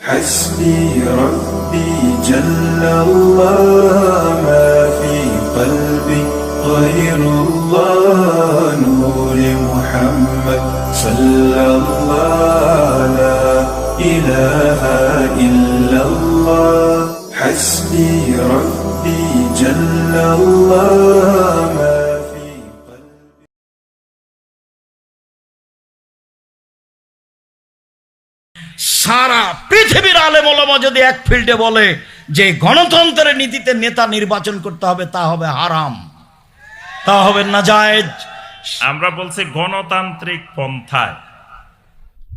حسبي ربي جل الله ما في قلبي غير الله نور محمد صلى الله لا إله إلا الله حسبي ربي جل الله ما في قلبي সারা পৃথিবীর আলেম ওলামা যদি এক ফিল্ডে বলে যে গণতন্ত্রের নীতিতে নেতা নির্বাচন করতে হবে, তা হবে হারাম, তা হবে নাজায়েজ। আমরা বলছি গণতান্ত্রিক পন্থায়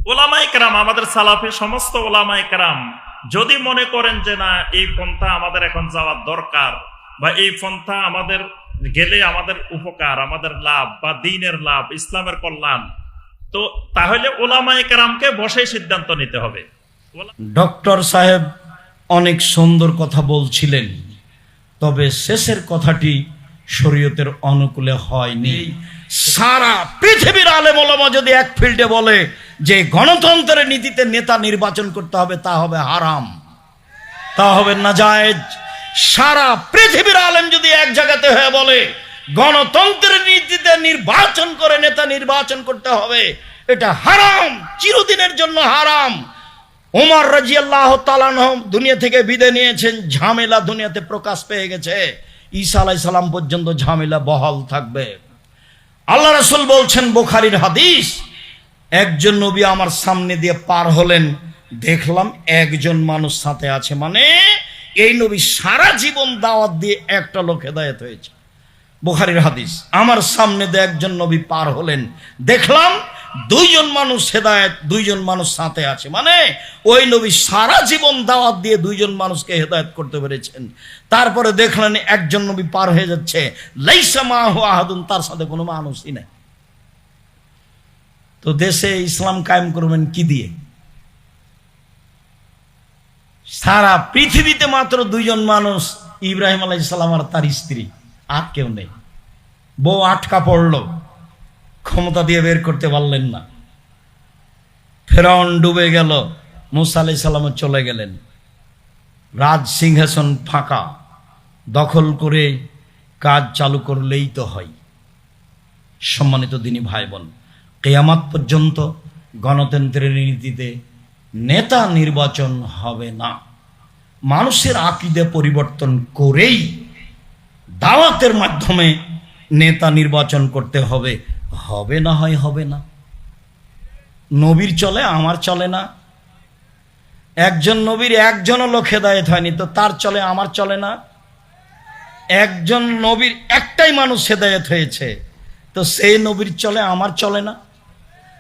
ওলামায়ে কেরাম, আমাদের সালাফি সমস্ত ওলামায়ে কেরাম যদি মনে করেন যে না এই পন্থা আমাদের এখন যাওয়ার দরকার, বা এই পন্থা আমাদের গেলে আমাদের উপকার, আমাদের লাভ বা দ্বীনের লাভ, ইসলামের কল্যাণ, তো তাহলে ওলামায়ে কেরামকে বসে সিদ্ধান্ত নিতে হবে। ডক্টর সাহেব অনেক সুন্দর কথা বলছিলেন, তবে শেষের কথাটি শরীয়তের অনুকূলে হয়নি। সারা পৃথিবীর আলেম ওলামা যদি এক ফিল্ডে বলে যে গণতন্ত্রের নীতিতে নেতা নির্বাচন করতে হবে, তা হবে হারাম, তা হবে নাজায়েজ। সারা পৃথিবীর আলেম যদি এক জায়গাতে হয়ে বলে গণতন্ত্রের নীতিতে নির্বাচন করে নেতা নির্বাচন করতে হবে, এটা হারাম, চিরদিনের জন্য হারাম। ওমর রাদিয়াল্লাহু তাআলা আনহু দুনিয়া থেকে বিদায় নিয়েছেন, ঝামেলা দুনিয়াতে প্রকাশ পেয়ে গেছে, ঈসা আলাইহিস সালাম পর্যন্ত ঝামেলা বহাল থাকবে। আল্লাহ রাসূল বলছেন, বুখারীর হাদিস, একজন নবী আমার সামনে দিয়ে পার হলেন, দেখলাম একজন মানুষ সাথে আছে, মানে এই নবী সারা জীবন দাওয়াত দিয়ে একটা লোক হেদায়েত হয়েছে। বুখারীর হাদিস, আমার সামনে দিয়ে একজন নবী পার হলেন, দেখলাম দুইজন মানুষ হেদায়েত, দুইজন মানুষ সাথে আছে, মানে ওই নবী সারা জীবন দাওয়াত দিয়ে দুইজন মানুষকে হেদায়েত করতে পেরেছেন। তারপরে দেখলেন একজন নবী পার হয়ে যাচ্ছে, লাইসা মাহু আহাদুন, তার সাথে কোনো মানুষই নাই। তো দেশে ইসলাম কায়েম করবেন কি দিয়ে? সারা পৃথিবীতে মাত্র দুইজন মানুষ, ইব্রাহিম আলাইহিস সালাম আর তার স্ত্রী, আর কেউ নেই। বউ আটকা পড়লো, ক্ষমতা দিয়ে বের করতে পারলেন না, ফেরাউন ডুবে গেল, মুসা আলাইহিস সালাম চলে গেলেন, রাজ সিংহাসন ফাঁকা, দখল করে কাজ চালু করলেই তো হয়। সম্মানিত দিনী ভাই বোন, কিয়ামত পর্যন্ত গণতন্ত্রের নীতিতে নেতা নির্বাচন হবে না। মানুষের আকীদা পরিবর্তন করেই দাওয়াতের মাধ্যমে নেতা নির্বাচন করতে হবে, হবে না হয় হবে না। নবীর চলে, আমার চলে না। একজন নবীর একজনও লোক হেদায়েত হয়নি, তো তার চলে, আমার চলে না। একজন নবীর একটাই মানুষ হেদায়েত হয়েছে, তো সেই নবীর চলে, আমার চলে না।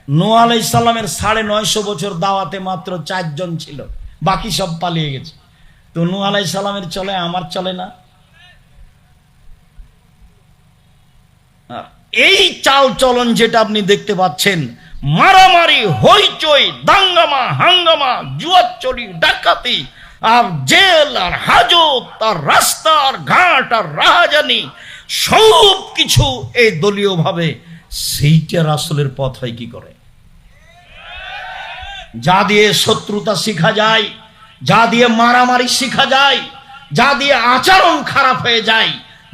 নূহ আলাইহিস সালামের 950 বছর দাওয়াতে মাত্র 4 জন ছিল, বাকি সব পালিয়ে গেছে, তো নূহ আলাইহিস সালামের চলে, আমার চলে না। এই চাল চলন যেটা আপনি দেখতে পাচ্ছেন, মারামারি, হইচই, দাঙ্গামা, হাঙ্গামা, জুয়াচুরি, ডাকাতি, আর জেল, আর হাজত, আর রাস্তা, আর ঘাট, আর রাহাজানি, সব কিছু এই দলীয় ভাবে, সেইটা রাসূলের পথ হয় কি করে? যা দিয়ে শত্রুতা শিখা যায়, যা দিয়ে মারামারি শিখা যায়, যা দিয়ে আচরণ খারাপ হয়ে যায়,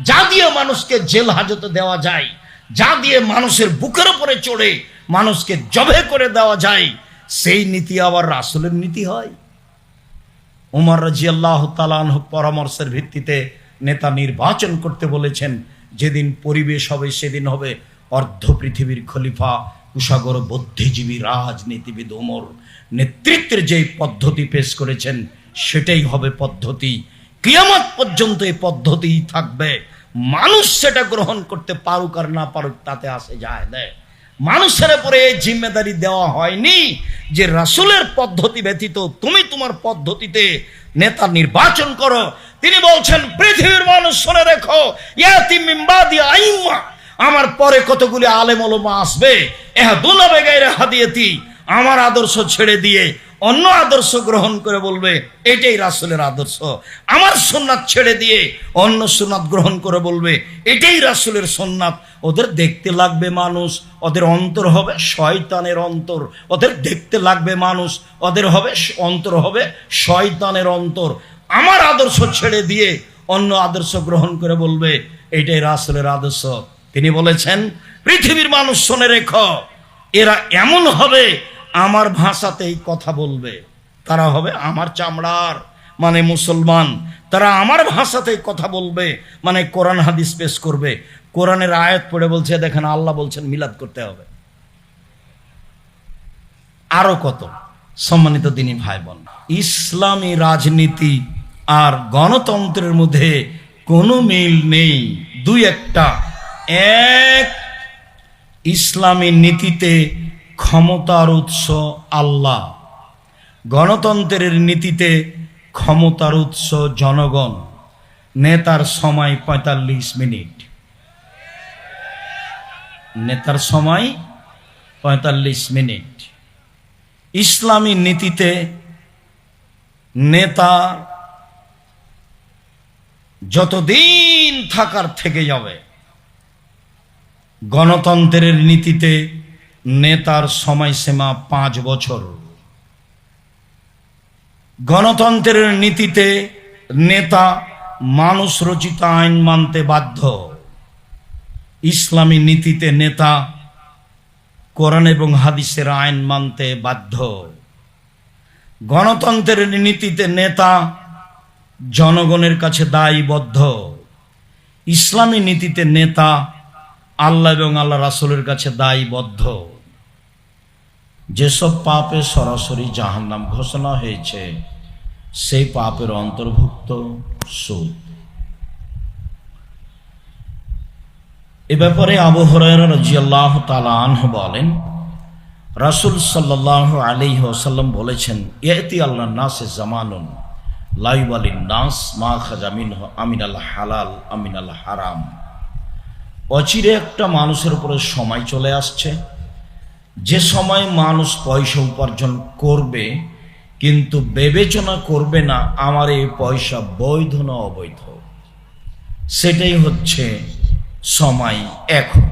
যা দিয়ে মানুষকে জেল হাজতে দেওয়া যায়, যা দিয়ে মানুষের বুকের উপরে চড়ে মানুষকে জবে করে দেওয়া যায়, সেই নীতি আবার রাসূলের নীতি হয়। ওমর রাদিয়াল্লাহু তাআলা আনহু পরামর্শের ভিত্তিতে নেতা নির্বাচন করতে বলেছেন, যেদিন পরিবেশ হবে সেদিন হবে অর্ধ পৃথিবীর খলিফা, কুশাগর বুদ্ধিজীবী রাজনীতিবিদ ওমর নেতৃত্বের যে পদ্ধতি পেশ করেছেন, সেটাই হবে পদ্ধতি। কিয়ামত পর্যন্ত এই পদ্ধতিই থাকবে। মানুষ সেটা গ্রহণ করতে পারুক আর না পারুক, তাতে আসে যায় না। মানুষের উপরে এই জিম্মেদারি দেওয়া হয়নি যে রাসূলের পদ্ধতি ব্যতীত তুমি তোমার পদ্ধতিতে নেতা নির্বাচন করো। তিনি বলছেন, পৃথিবীর মানুষ শুনে রেখো, ইয়াতি মিন বাদি আইম্মা, আমার পরে কতগুলি আলেম ওলামা আসবে, ইহদুনা বিগাইরি হাদিয়াতি, আমার আদর্শ ছেড়ে দিয়ে অন্য আদর্শ গ্রহণ করে বলবে এটাই রাসূলের আদর্শ। আমার সুন্নাত ছেড়ে দিয়ে অন্য সুন্নাত গ্রহণ করে বলবে এটাই রাসূলের সুন্নাত। ওদের দেখতে লাগবে মানুষ, ওদের অন্তর হবে শয়তানের অন্তর। ওদের দেখতে লাগবে মানুষ, ওদের হবে অন্তর হবে শয়তানের অন্তর। আমার আদর্শ ছেড়ে দিয়ে অন্য আদর্শ গ্রহণ করে বলবে এটাই রাসূলের আদর্শ। তিনি বলেছেন, পৃথিবীর মানুষ শুনে রেখো, এরা এমন হবে আমার ভাষাতেই কথা বলবে। তারা হবে আমার চামড়ার, মানে মুসলমান। তারা আমার ভাষাতেই কথা বলবে, মানে কোরআন হাদিস পেশ করবে। কোরআনের আয়াত পড়ে বলছে, দেখেন আল্লাহ বলছেন মিলাদ করতে হবে। আরো কত। সম্মানিত দিনী ভাই বোন, ইসলামী রাজনীতি আর গণতন্ত্রের মধ্যে কোনো মিল নেই। দুই একটা। এক, ইসলামী নীতিতে ক্ষমতার উৎস আল্লাহ, গণতন্ত্রের নীতিতে ক্ষমতার উৎস জনগণ। নেতার সময় ৪৫ মিনিট, নেতার সময় ৪৫ মিনিট। ইসলামী নীতিতে নেতা যতদিন থাকার থেকে যাবে। গণতন্ত্রের নীতিতে নেতার সময়সীমা ৫ বছর। গণতন্ত্রের নীতিতে নেতা মানুষ রচিত আইন মানতে বাধ্য। ইসলামী নীতিতে নেতা কোরআন এবং হাদিসের আইন মানতে বাধ্য। গণতন্ত্রের নীতিতে নেতা জনগণের কাছে দায়বদ্ধ। ইসলামী নীতিতে নেতা আল্লাহ এবং আল্লাহ রাসূলের কাছে দায়বদ্ধ। যেসব পাপে সরাসরি জাহান্নাম ঘোষণা হয়েছে সেই পাপের অন্তর্ভুক্ত সুদ। এ ব্যাপারে আবু হুরায়রা রাদিয়াল্লাহু তাআলা আনহু বলেন, রাসূল সাল্লাল্লাহু আলাইহি ওয়াসাল্লাম বলেছেন, ইয়াতি আল্লাহ নাসে জামানুন লা ইউবালিন নাস মা খাজা মিনহু আমিনাল হালাল আমিনাল হারাম। অচিরে একটা মানুষের উপরে সময় চলে আসছে, যে সময় মানুষ পয়সা উপার্জন করবে কিন্তু বিবেচনা করবে না আমার এই পয়সা বৈধ না অবৈধ। সেটাই হচ্ছে সময় এখন।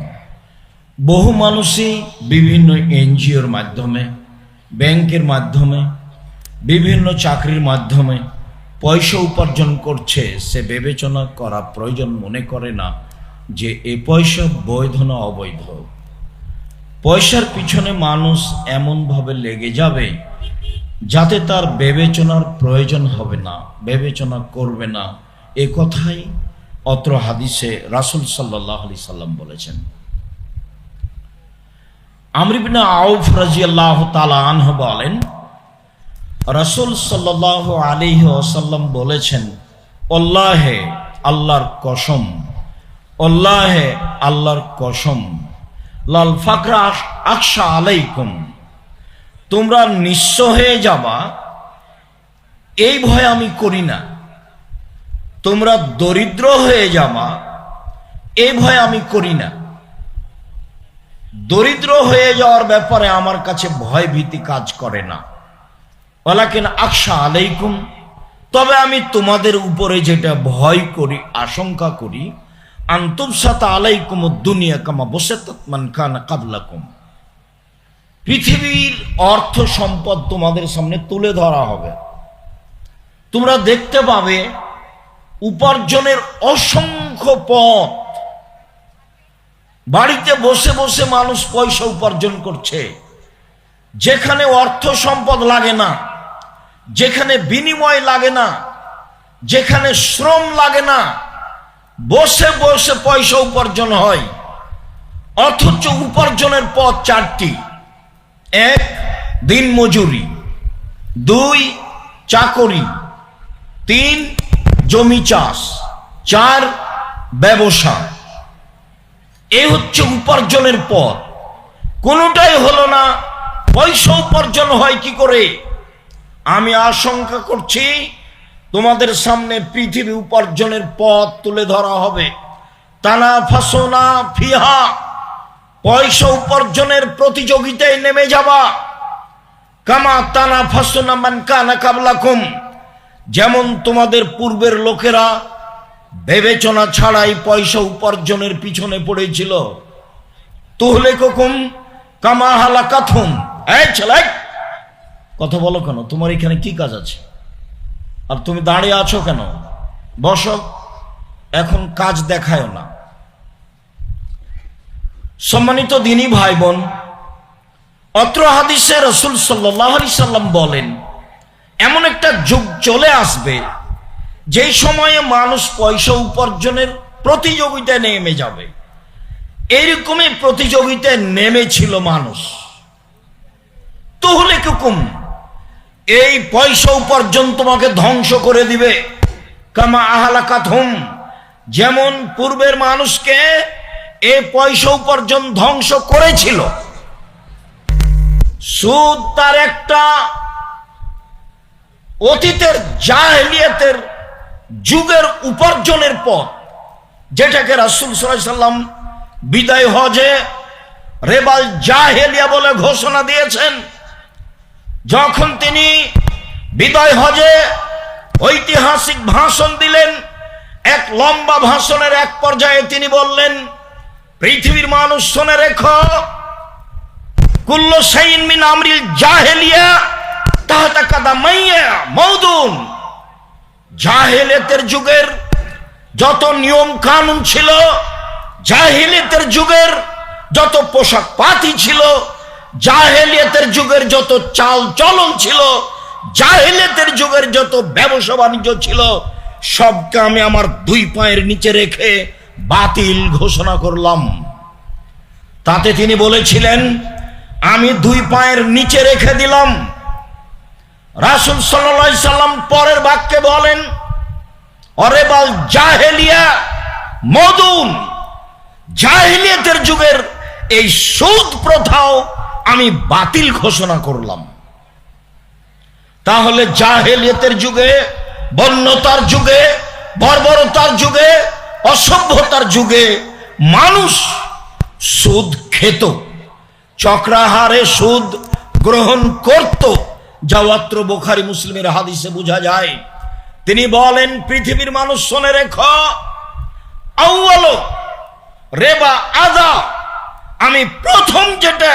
বহু মানুষই বিভিন্ন এনজিওর মাধ্যমে, ব্যাংকের মাধ্যমে, বিভিন্ন চাকরির মাধ্যমে পয়সা উপার্জন করছে। সে বিবেচনা করা প্রয়োজন মনে করে না যে এ পয়সা বৈধ না অবৈধ। পয়সার পিছনে মানুষ এমনভাবে লেগে যাবে যাতে তার বিবেচনার প্রয়োজন হবে না, বিবেচনা করবে না। এ কথাই অত্র হাদিসে রাসূল সাল্লাল্লাহু আলাইহি সাল্লাম বলেছেন। আমর ইবনে আউফ রাদিয়াল্লাহু তাআলা আনহু বলেন, রাসূল সাল্লাল্লাহু আলাইহি ওয়াসাল্লাম বলেছেন, আল্লাহে আল্লাহর কসম, আল্লাহে আল্লাহর কসম, লাল ফাকরা আখশা আলাইকুম, তোমরা নিঃস্ব হয়ে যাবা এই ভয় আমি করি না। তোমরা দরিদ্র হয়ে যাবা এই ভয় আমি করি না। দরিদ্র হয়ে যাওয়ার ব্যাপারে আমার কাছে ভয় ভীতি কাজ করে না। ওয়ালাকিন আখশা আলাইকুম, তবে আমি তোমাদের উপরে যেটা ভয় করি, আশঙ্কা করি, আনতুবসাতা আলাইকুম দুনিয়া কামা বসাতাত মান কানা ক্বাবলাকুম, পৃথিবীর অর্থ সম্পদ তোমাদের সামনে তুলে ধরা হবে। তোমরা দেখতে পাবে উপার্জনের অসংখ্য পথ। বাড়িতে বসে বসে মানুষ পয়সা উপার্জন করছে, যেখানে অর্থ সম্পদ লাগে না, যেখানে বিনিময় লাগে না, যেখানে শ্রম লাগে না, বসে বসে পয়সা উপার্জন হয়। অথচ উপার্জনের পথ 4টি। 1 দিন মজুরি, 2 চাকরি, 3 জমি চাষ, 4 ব্যবসা। এই হচ্ছে উপার্জনের পথ। কোনোটাই হলো না। পয়সা উপার্জন হয় কি করে? আমি আশঙ্কা করছি তোমাদের সামনে পৃথিবী উপার্জনের পথ তুলে ধরা হবে। তানাফাসুনা ফিহা, পয়সা উপার্জনের প্রতিযোগিতায় নেমে যাবা। কামা তানাফাসুনা মান কানা কাবলাকুম, যেমন তোমাদের পূর্বের লোকেরা বিবেচনা ছাড়াই পয়সা উপার্জনের পিছনে পড়েছিল। তুহলিকুকুম কামা হালাকাতুম। এই ছেলে, কথা বলো কেন? তোমার এখানে কি কাজ আছে? আর তুমি দাঁড়িয়ে আছো কেন? বসো, এখন কাজ দেখায় না। সম্মানিত দিনী ভাই বোন, অত্র হাদিসে রাসূল সাল্লাল্লাহু আলাইহি সাল্লাম বলেন, এমন একটা যুগ চলে আসবে যেই সময়ে মানুষ পয়সা উপার্জনের প্রতিযোগিতায় নেমে যাবে। এইরকমই প্রতিযোগিতায় নেমেছিল মানুষ। তুহলিকুকুম, এই পয়সা উপার্জন তোমাকে ধ্বংস করে দিবে। কামা আহলাকাতহুম, যেমন পূর্বের মানুষকে এই পয়সা উপার্জন ধ্বংস করেছিল। সুদ তার একটা অতীতের জাহেলিয়াতের যুগের উপার্জনের পথ, যেটাকে রাসূল সাল্লাল্লাহু আলাইহি সাল্লাম বিদায় হজে রেবাল জাহেলিয়া বলে ঘোষণা দিয়েছেন। যখন তিনি বিদায় হজে ঐতিহাসিক ভাষণ দিলেন, এক লম্বা ভাষণের এক পর্যায়ে তিনি বললেন, পৃথিবীর মানুষ শুনে রেখো, কুল্লু শাইইন মিন আমরিল জাহেলিয়া তাহতা কাদামাইয়া মাউদুন। জাহেলিয়াতের যুগের যত নিয়ম কানুন ছিল, জাহেলিয়াতের যুগের যত পোশাক পাতি ছিল, জাহেলিয়াতের যুগের যত চাল চলন ছিল, জাহেলিয়াতের যুগের যত ব্যবসা বাণিজ্য ছিল, সবকে আমি আমার দুই পায়ের নিচে রেখে বাতিল ঘোষণা করলাম। তাতে তিনি বলেছিলেন, আমি দুই পায়ের নিচে রেখে দিলাম। রাসূল সাল্লাল্লাহু আলাইহি সাল্লাম পরের বাক্যে বলেন, অরেবাল জাহেলিয়া মদুন, জাহেলিয়াতের যুগের এই সুদ প্রথাও আমি বাতিল ঘোষণা করলাম। তাহলে জাহেলিয়াতের যুগে, বন্যতার যুগে, বর্বরতার যুগে, অসভ্যতার যুগে মানুষ সুদ খেত, চক্রাহারে সুদ গ্রহণ করত, যাওয়াত্র বুখারী মুসলিমের হাদিসে বোঝা যায়। তিনি বলেন, পৃথিবীর মানুষ শুনে রেখো, আউয়ালু রেবা আদা, আমি প্রথম যেটা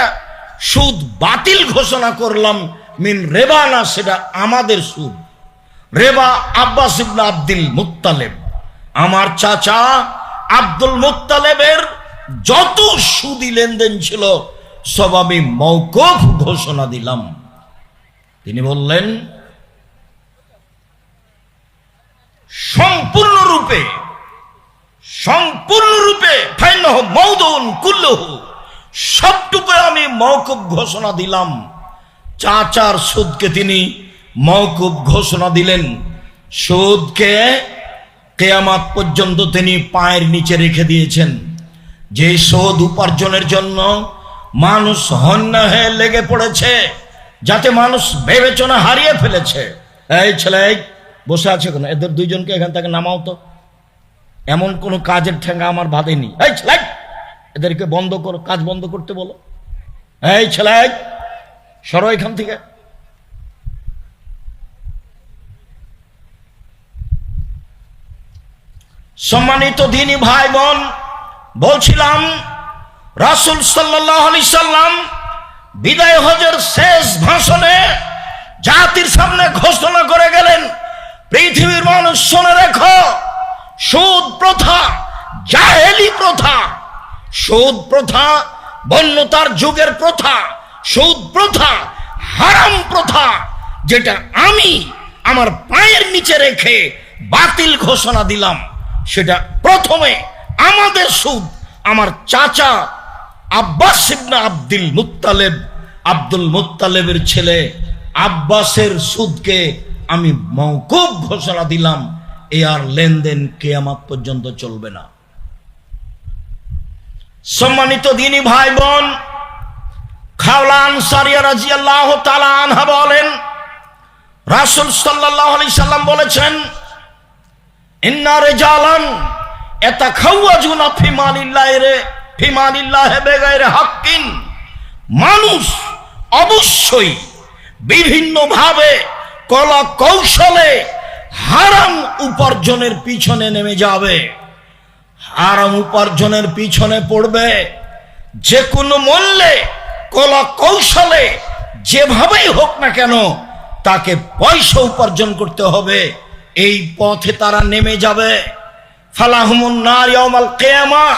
সুদ বাতিল ঘোষণা করলাম, মিন রেবা না, সেটা আমাদের সুদ। রেবা আব্বাস ইবনে আব্দুল মুত্তালিব, আমার চাচা আব্দুল মুত্তালিবের যত সুদি লেনদেন ছিল সব আমি মওকুফ ঘোষণা দিলাম। তিনি বললেন, সম্পূর্ণরূপে ফাইন্নাহু মাউদুন কুল্লুহু, সবটুকু আমি মওকুফ ঘোষণা দিলাম। চাচার সুদকে তিনি মওকুফ ঘোষণা দিলেন। সুদকে কিয়ামত পর্যন্ত তিনি পায়ের নিচে রেখে দিয়েছেন। যে সুদ উপার্জনের জন্য মানুষ হন্যে হয়ে লেগে পড়েছে, যাতে মানুষ বিবেচনা হারিয়ে ফেলেছে। এই ছেলে, বসে আছে কেন? এদের দুইজনকে এখান থেকে নামাও তো, এমন কোন কাজের ঠেঙ্গা আমার বাঁধেনি। এই ছেলে, এদেরকে বন্ধ করো, কাজ বন্ধ করতে বলো। এই ছেলে, সরো এখান থেকে। সম্মানিত দিনী ভাই বোন, বলছিলাম রাসূল সাল্লাল্লাহু আলাইহি সাল্লাম বিদায় হজের শেষ ভাষণে জাতির সামনে ঘোষণা করে গেলেন, পৃথিবীর মানুষ শুনে রেখো, সুদ প্রথা, জাহেলি প্রথা, সুদ প্রথা বন্যতার যুগের প্রথা, সুদ প্রথা হারাম প্রথা, যেটা আমি আমার পায়ের নিচে রেখে বাতিল ঘোষণা দিলাম। সেটা প্রথমে আমাদের সুদ, আমার চাচা আব্বাস ইবনে আব্দুল মুত্তালিবের ছেলে আব্বাসের সুদকে আমি মওকুফ ঘোষণা দিলাম। এ আর লেনদেন কিয়ামত পর্যন্ত চলবে না। সম্মানিত দিনী ভাই বোন, খাওলা আনসারিয়া রাদিয়াল্লাহু তাআলা আনহা বলেন, রাসূল সাল্লাল্লাহু আলাইহি সাল্লাম বলেছেন, ইন্না রিজালান ইয়াতাখাওয়াজুনা ফি মালিল্লাহি বিগাইরি হাক্কিন, মানুষ অবশ্যই বিভিন্নভাবে কলা কৌশলে হারাম উপার্জনের পিছনে নেমে যাবে, হারাম উপার্জনের পিছনে পড়বে। যে কোনো মূল্যে কলা কৌশলে যেভাবেই হোক না কেন তাকে পয়সা উপার্জন করতে হবে, এই পথে তারা নেমে যাবে। ফালাহুমুন নার ইয়াউমাল কিয়ামাহ,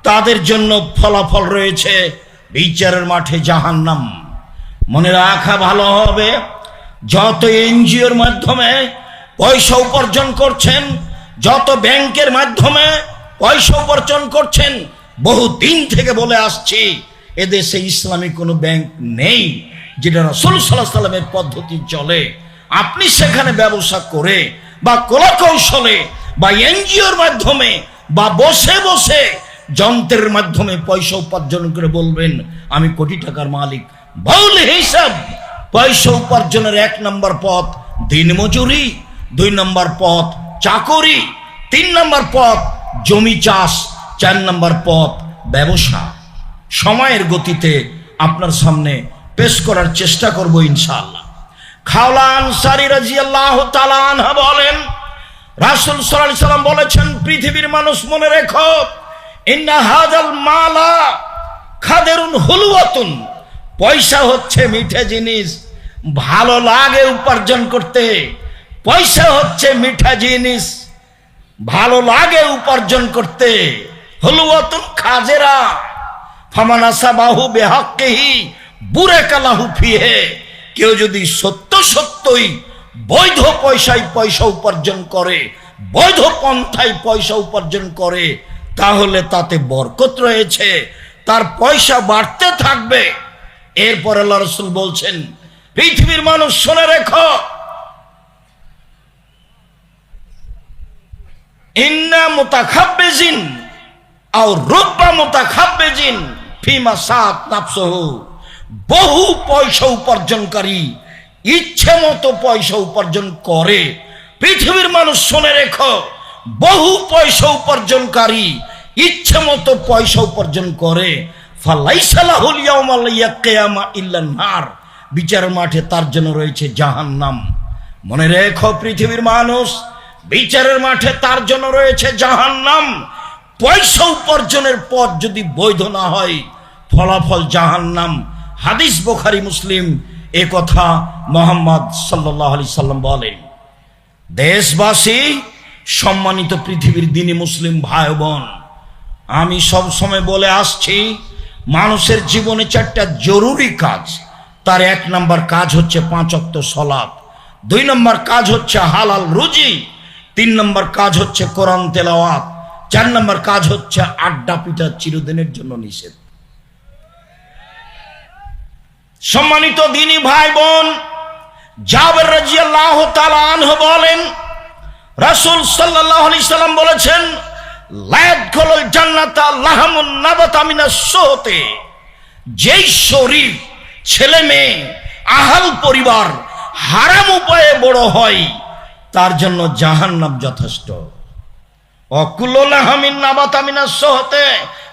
তাদের জন্য ফলাফল রয়েছে বিচারের মাঠে জাহান্নাম। মনে রাখা ভালো হবে, যত এনজিওর মাধ্যমে পয়সা উপার্জন করছেন, যত ব্যাংকের মাধ্যমে পয়সা উপার্জন করছেন, বহু দিন থেকে বলে আসছি এদেশে ইসলামিক কোনো ব্যাংক নেই যেটা রাসূল সাল্লাল্লাহু আলাইহি ওয়াসাল্লামের পদ্ধতি চলে। আপনি সেখানে ব্যবসা করে বা কলা কৌশলে বা এনজিওর মাধ্যমে বা বসে বসে যন্ত্রের মাধ্যমে পয়সা উপার্জন করে বলবেন আমি কোটি টাকার মালিক, ভুল হিসাব। পয়সা উপার্জনের 1 নম্বর পথ দিনমজুরি, 2 নম্বর পথ চাকরি, 3 নম্বর পথ জমি চাষ, 4 নম্বর পথ ব্যবসা। সময়ের গতিতে আপনার সামনে পেশ করার চেষ্টা করব ইনশাআল্লাহ। খাওলা আনসারী রাদিয়াল্লাহু তাআলা আনহা বলেন, রাসূল সাল্লাল্লাহু আলাইহি সাল্লাম বলেছেন, পৃথিবীর মানুষ মনে রেখো, ইন্না হাযাল মালা খাদেরুন হুলওয়াতুন, পয়সা হচ্ছে মিঠা জিনিস, ভালো লাগে উপার্জন করতে। পয়সা হচ্ছে মিঠা জিনিস, ভালো লাগে উপার্জন করতে। হুলওয়াতুন খাজেরা, ফামান আসাবাহু বিহাক্কিহি বুরাকা লাহু ফিহি, কেউ যদি সত্যই বৈধ পয়সায় পয়সা উপার্জন করে, বৈধ পন্থায় পয়সা উপার্জন করে, তাহলে তাতে বরকত রয়েছে, তার পয়সা বাড়তে থাকবে। এরপর আল্লাহ রাসূল বলছেন, পৃথিবীর মানুষ শুনে রেখো, ইন্না মুতাখাব্বিজিন আও রুব্বা মুতাখাব্বিজিন ফিমা সাত নাফসুহু, বহু পয়সা উপার্জনকারী ইচ্ছে মতো পয়সা উপার্জন করে। পৃথিবীর মানুষ শুনে রেখো, বহু পয়সা উপার্জনকারী ইচ্ছে মতো পয়সা উপার্জন করে, ফালাইসা লাহুল ইয়াউমাল কিয়ামা ইল্লান নার, বিচারের মাঠে তার জন্য রয়েছে জাহান্নাম। মনে রেখো পৃথিবীর মানুষ, বিচারের মাঠে তার জন্য রয়েছে জাহান্নাম। পয়সা উপার্জনের পথ যদি বৈধ না হয়, ফলাফল জাহান্নাম। হাদিস বুখারী মুসলিম, এ কথা মুহাম্মদ সাল্লাল্লাহু আলাইহি সাল্লাম বলেন। দেশবাসী, সম্মানিত পৃথিবীর দ্বীনি মুসলিম ভাই বোন, আমি সব সময় বলে আসছি, মানুষের জীবনে 4টা জরুরি কাজ। তার 1 নম্বর কাজ হচ্ছে 5 ওয়াক্ত সালাত, 2 নম্বর কাজ হচ্ছে হালাল রুজি, 3 নম্বর কাজ হচ্ছে কোরআন তেলাওয়াত, 4 নম্বর কাজ হচ্ছে আড্ডা পিটা চিরদিনের জন্য নিষেধ। সম্মানিত দ্বীনি ভাই বোন, জাবের রাদিয়াল্লাহু তাআলা আনহু বলেন, রাসূল সাল্লাল্লাহু আলাইহি সাল্লাম বলেছেন, লা ইয়াদখুলুল জান্নাতা লাহামুন নাবাতা মিনাস সুহতি, যেই শরীর, ছেলে মেয়ে, আহাল পরিবার হারাম উপায়ে বড় হয়, তার জন্য জাহান্নাম যথেষ্ট। অকুল্লু লাহামিন নাবাতা মিনাস সুহতি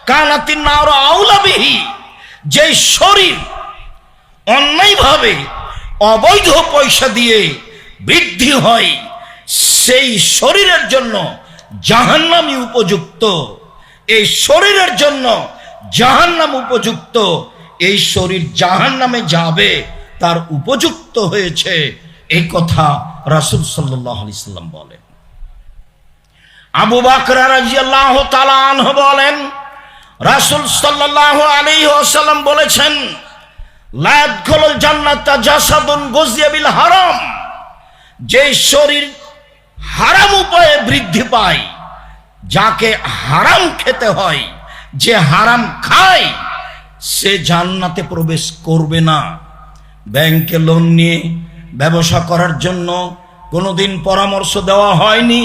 কানাতিন নার আউলা বিহি, যেই শরীর অন্যায়ভাবে অবৈধ পয়সা দিয়ে বৃদ্ধি হয়, সেই শরীরের জন্য জাহান্নামই উপযুক্ত। এই শরীরের জন্য জাহান্নাম উপযুক্ত। এই শরীর জাহান্নামে যাবে, তার উপযুক্ত হয়েছে, এই কথা রাসূল সাল্লাল্লাহু আলাইহি সাল্লাম বলেন। আবু বকর রাদিয়াল্লাহু তাআলা আনহু বলেন, রাসূল সাল্লাল্লাহু আলাইহি ওয়াসাল্লাম বলেছেন, লা ইয়াদখুলুল জান্নাতা জাসাদুন গুযিয়া বিল হারাম, যে শরীর হারাম উপায়ে বৃদ্ধি পায়, যাকে হারাম খেতে হয়, যে হারাম খায়, সে জান্নাতে প্রবেশ করবে না। ব্যাংকে লোন নিয়ে ব্যবসা করার জন্য কোনোদিন পরামর্শ দেওয়া হয়নি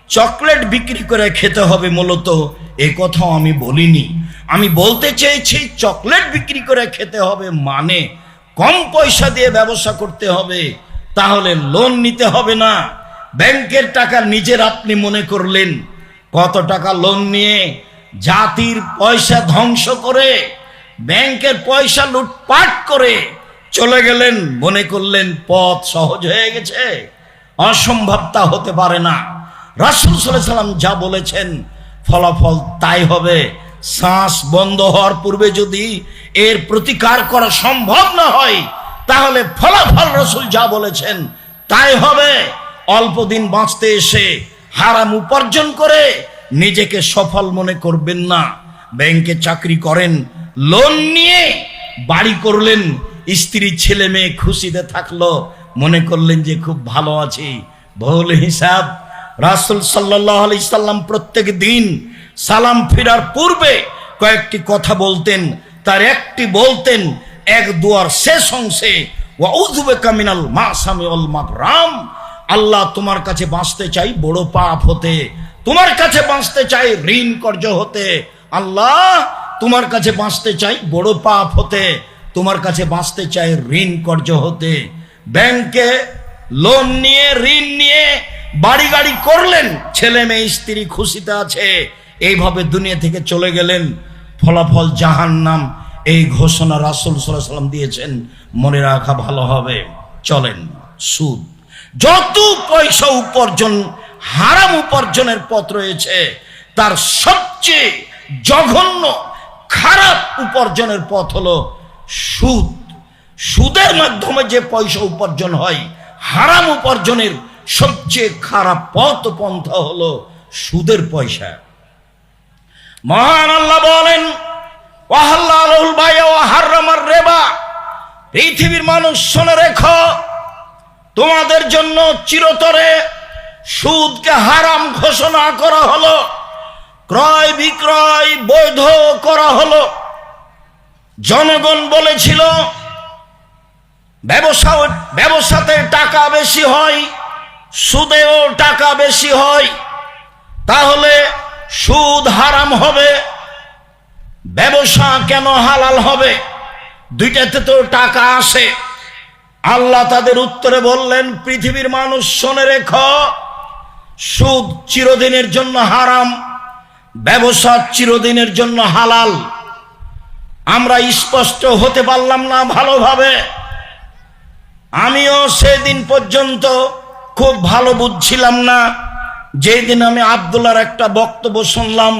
চকলেট বিক্রি করে খেতে হবে, মূলত এ কথাও আমি বলিনি। আমি বলতে চেয়েছি চকলেট বিক্রি করে খেতে হবে মানে কম পয়সা দিয়ে ব্যবসা করতে হবে, তাহলে লোন নিতে হবে না। ব্যাংকের টাকা নিজের আপনি মনে করলেন, কত টাকা লোন নিয়ে জাতির পয়সা ধ্বংস করে, ব্যাংকের পয়সা লুটপাট করে চলে গেলেন, মনে করলেন পথ সহজ হয়ে গেছে, অসম্ভব তা হতে পারে না। রাসূল সাল্লাল্লাহু আলাইহি সাল্লাম যা বলেছেন ফলাফল তাই হবে। শ্বাস বন্ধ হওয়ার পূর্বে যদি এর প্রতিকার করা সম্ভব না হয়, তাহলে ফলাফল রাসূল যা বলেছেন তাই হবে। অল্প দিন বাঁচতে এসে হারাম উপার্জন করে নিজেকে সফল মনে করবেন না। ব্যাংকে চাকরি করেন, লোন নিয়ে বাড়ি করলেন, স্ত্রী ছেলে মেয়ে খুশিতে থাকলো, মনে করলেন যে খুব ভালো আছি, ভুল হিসাব। রাসূল সাল্লাল্লাহু আলাইহি সাল্লাম প্রত্যেক দিন সালাম ফিরার পূর্বে কয়েকটি কথা বলতেন, তার একটি বলতেন এক দুয়ার শেষ অংশে, ওয়াউযু বিকা মিনাল মাসামি ওয়াল মাগরাম, আল্লাহ তোমার কাছে বাঁচতে চাই বড় পাপ হতে, তোমার কাছে বাঁচতে চাই ঋণ কর্য হতে, আল্লাহ তোমার কাছে বাঁচতে চাই বড় পাপ হতে, তোমার কাছে বাঁচতে চাই ঋণ কর্য হতে। ব্যাংকে লোন নিয়ে ঋণ নিয়ে বাড়ি গাড়ি করলেন, ছেলে মেয়ে স্ত্রী খুশিতে আছে, এইভাবে দুনিয়া থেকে চলে গেলেন, ফলাফল জাহান্নাম। এই ঘোষণা রাসূল সাল্লাল্লাহু আলাইহি সাল্লাম দিয়েছেন, মনে রাখা ভালো হবে। চলেন, সুদ, যত পয়সা উপার্জন হারাম উপার্জনের পথ রয়েছে, তার সবচেয়ে জঘন্য খারাপ উপার্জনের পথ হলো সুদ। সুদের মাধ্যমে যে পয়সা উপার্জন হয়, হারাম উপার্জনের সবচেয়ে খারাপ পথ পন্থা হলো সুদের পয়সা। মহান আল্লাহ বলেন, ওয়াহাল্লালুল বাই'a ওয়া হাররামার রিবা, পৃথিবীর মানুষ শুনে রেখো, তোমাদের জন্য চিরতরে সুদকে হারাম ঘোষণা করা হলো, ক্রয় বিক্রয় বৈধ করা হলো। জনগণ বলেছিল ব্যবসাতে টাকা বেশি হয়, সুদেও টাকা বেশি হয়, তাহলে সুদ হারাম হবে, ব্যবসা কেন হালাল হবে? দুইটাতে তো টাকা আসে। আল্লাহ তাদের উত্তরে বললেন, পৃথিবীর মানুষ শুনে রেখো, সুদ চিরদিনের জন্য হারাম, ব্যবসা চিরদিনের জন্য হালাল। আমরা স্পষ্ট হতে পারলাম না ভালোভাবে। আমিও সেদিন পর্যন্ত খুব ভালো বুঝছিলাম না। যেদিন আমি আব্দুল্লাহর একটা বক্তব্য শুনলাম,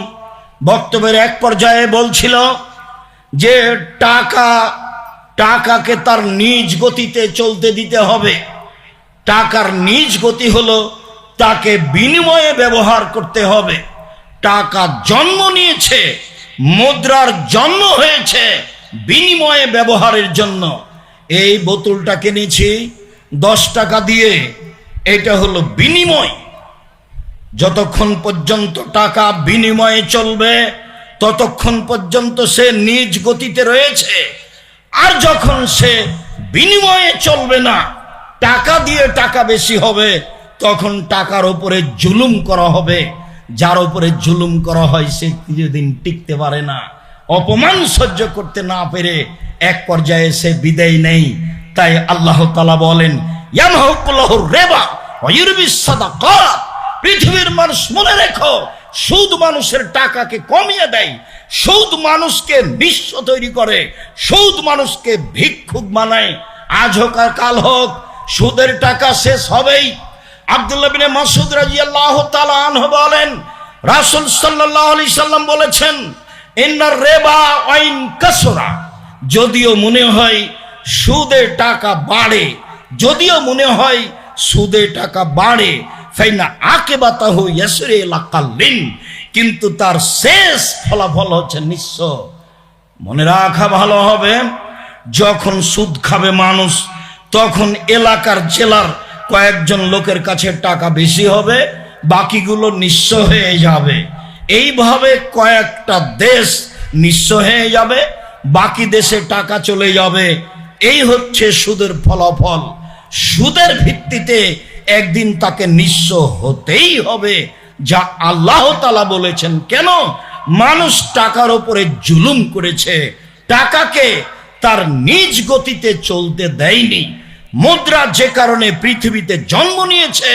বক্তব্যের এক পর্যায়ে বলছিল যে টাকাকে তার নিজ গতিতে চলতে দিতে হবে। টাকার নিজ গতি হলো তাকে বিনিময়ে ব্যবহার করতে হবে। টাকা জন্ম নিয়েছে, মুদ্রার জন্ম হয়েছে বিনিময়ে ব্যবহারের জন্য। এই বোতলটা কিনেছি 10 টাকা দিয়ে, এটা হলো বিনিময়। যতক্ষণ পর্যন্ত টাকা বিনিময়ে চলবে ততক্ষণ পর্যন্ত সে নিজ গতিতে রয়েছে। আর যখন সে বিনিময়ে চলবে না, টাকা দিয়ে টাকা বেশি হবে, তখন টাকার উপরে জুলুম করা হবে। যার উপরে জুলুম করা হয় সে কিছুদিন টিকতে পারে না, অপমান সহ্য করতে না পেরে এক পর্যায়ে সে বিদায় নেই। তাই আল্লাহ তাআলা বলেন, ইয়ামহুকুল্লাহুর রিবা ওয়া ইউরবিস সাদাকাত, পৃথিবীর মানুষ মনে রেখো, সুদ মানুষের টাকাকে কমিয়ে দেয়, সুদ মানুষকে নিঃস্ব তৈরি করে, সুদ মানুষকে ভিক্ষুক বানায়। আজ হোক আর কাল হোক সুদের টাকা শেষ হবেই। আব্দুল্লাহ বিন মাসউদ রাদিয়াল্লাহু তাআলা আনহু বলেন, রাসূল সাল্লাল্লাহু আলাইহি সাল্লাম বলেছেন, ইন্নার রিবা ওয়াইন কাসরা, যদিও মনে হয় সুদের টাকা বাড়ে, যদিও মনে হয় সুদের টাকা বাড়ে, ফাইনা আকিবাতাহু ইয়াসরি লাকাল্লিন, কিন্তু তার শেষ ফলাফল হচ্ছে নিঃস্ব। মনে রাখা ভালো হবে, যখন সুদ খাবে মানুষ, তখন এলাকার জেলার কয়েকজন লোকের কাছে টাকা বেশি হবে, বাকিগুলো নিঃস্ব হয়ে যাবে। এইভাবে কয়েকটা দেশ নিঃস্ব হয়ে যাবে, বাকি দেশে টাকা চলে যাবে। এই হচ্ছে সুদের ফলাফল। সুদের ভিত্তিতে একদিন তাকে নিঃস্ব হতেই হবে, যা আল্লাহ তাআলা বলেছেন। কেন? মানুষ টাকার উপরে জুলুম করেছে, টাকাকে তার নিজ গতিতে চলতে দেয়নি। মুদ্রা যে কারণে পৃথিবীতে জন্ম নিয়েছে,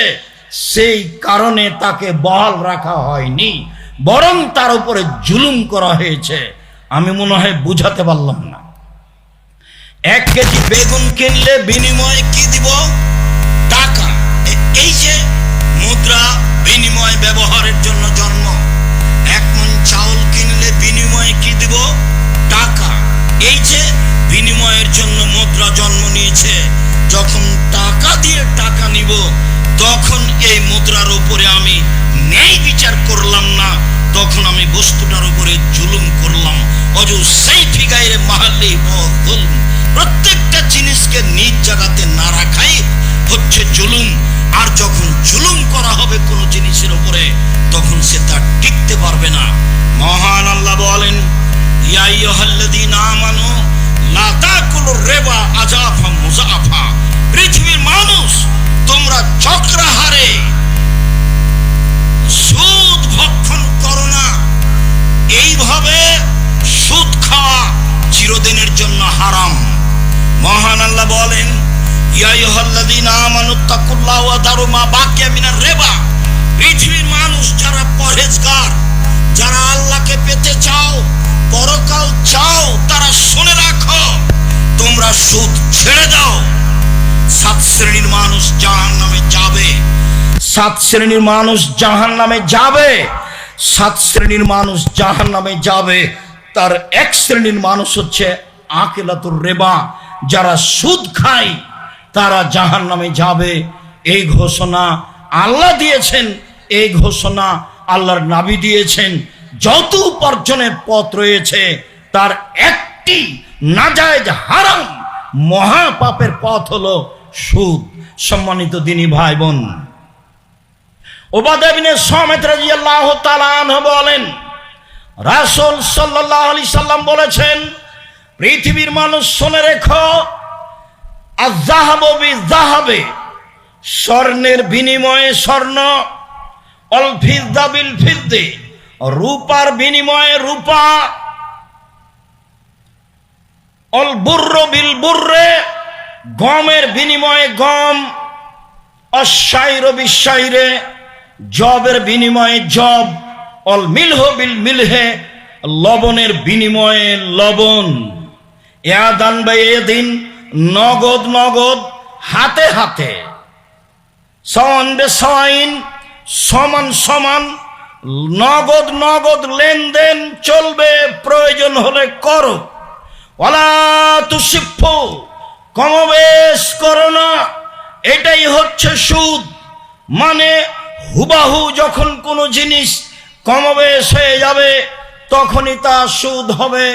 সেই কারণে তাকে বহাল রাখা হয়নি, বরং তার উপরে জুলুম করা হয়েছে। আমি মনে হয় বুঝাতে পারলাম না। 1 কেজি বেগুন কিনলে বিনিময়ে কি দিব? টাকা। এই যে মুদ্রা বিনিময় ব্যবহারের জন্য জন্ম। 1 মণ চাউল কিনলে বিনিময়ে কি দিব? টাকা। এই যে বিনিময়ের জন্য মুদ্রা জন্ম নিয়েছে। যখন টাকা দিয়ে টাকা নিব, তখন এই মুদ্রার উপরে আমি ন্যায় বিচার করলাম না, তখন আমি বস্তুটার উপরে জুলুম করলাম। অজু সাইফি গায়রে মাহাল্লি জুলম। প্রত্যেকটা জিনিসকে নিজ জায়গাতে না রাখাই হচ্ছে জুলুম। আর যখন জুলুম করা হবে কোনো জিনিসের উপরে, তখন সে তা টিকতে পারবে না। মহান আল্লাহ বলেন, ইয়া আইয়ুহাল্লাযীনা আমানু লা তাকুলুর রিবা আযাফা মুযাফা। পৃথিবীর মানুষ, তোমরা চক্রাহারে সুদ ভক্ষণ করো না। এইভাবে সুদ খাওয়া চিরদিনের জন্য হারাম। মহান আল্লাহ বলেন, ইয়া আইয়ুহাল্লাযীনা আমানুত্তাকুল্লাহ ওয়া দারু মা বাকিয়া মিনার রিবা। পৃথিবীর মানুষ যারা পরহেজগার, যারা আল্লাহকে পেতে চাও, পরকাল চাও, তারা শুনে রাখো, তোমরা সুদ ছেড়ে দাও। 7 শ্রেণীর মানুষ জাহান্নামে যাবে। 7 শ্রেণীর মানুষ জাহান্নামে যাবে। 7 শ্রেণীর মানুষ জাহান্নামে যাবে। তার 1 শ্রেণীর মানুষ হচ্ছে আকিলাতুর রিবা, যারা সুদ খায়, তারা জাহান্নামে যাবে। এই ঘোষণা আল্লাহ দিয়েছেন, এই ঘোষণা আল্লাহর নবী দিয়েছেন। যত উপার্জনের পথ রয়েছে, তার একটি নাজায়েজ হারাম মহাপাপের পথ হলো সুদ। সম্মানিত দিনী ভাই বোন, উবাদা ইবনে সামিত রাদিয়াল্লাহু তাআলা আনহু বলেন, রাসূল সাল্লাল্লাহু আলাইহি সাল্লাম বলেছেন, পৃথিবীর মানুষ শুনে রেখো, আয-যাহাবু বিয-যাহাবে, স্বর্ণের বিনিময়ে স্বর্ণ, অল ফিদ্দা বিল ফিদ্দে, রূপার বিনিময়ে রূপা, অল বুরর বিল বুররে, গমের বিনিময়ে গম, অশ্বাইর বিশ্বইরে, জবের বিনিময়ে জব, অল মিলহ বিল মিলহে, লবণের বিনিময়ে লবণ, ইয়াদান বায়াদিন, নগদ নগদ, হাতে হাতে, সওয়ান বেসাইন, সমান সমান, নগদ নগদ লেনদেন চলবে, প্রয়োজন হলে করো। ওয়ালা তুসিফু, কমবেশ করো না। এটাই হচ্ছে সুদ। মানে হুবাহু যখন কোনো জিনিস কমবেশ হয়ে যাবে, তখনই তা সুদ হবে।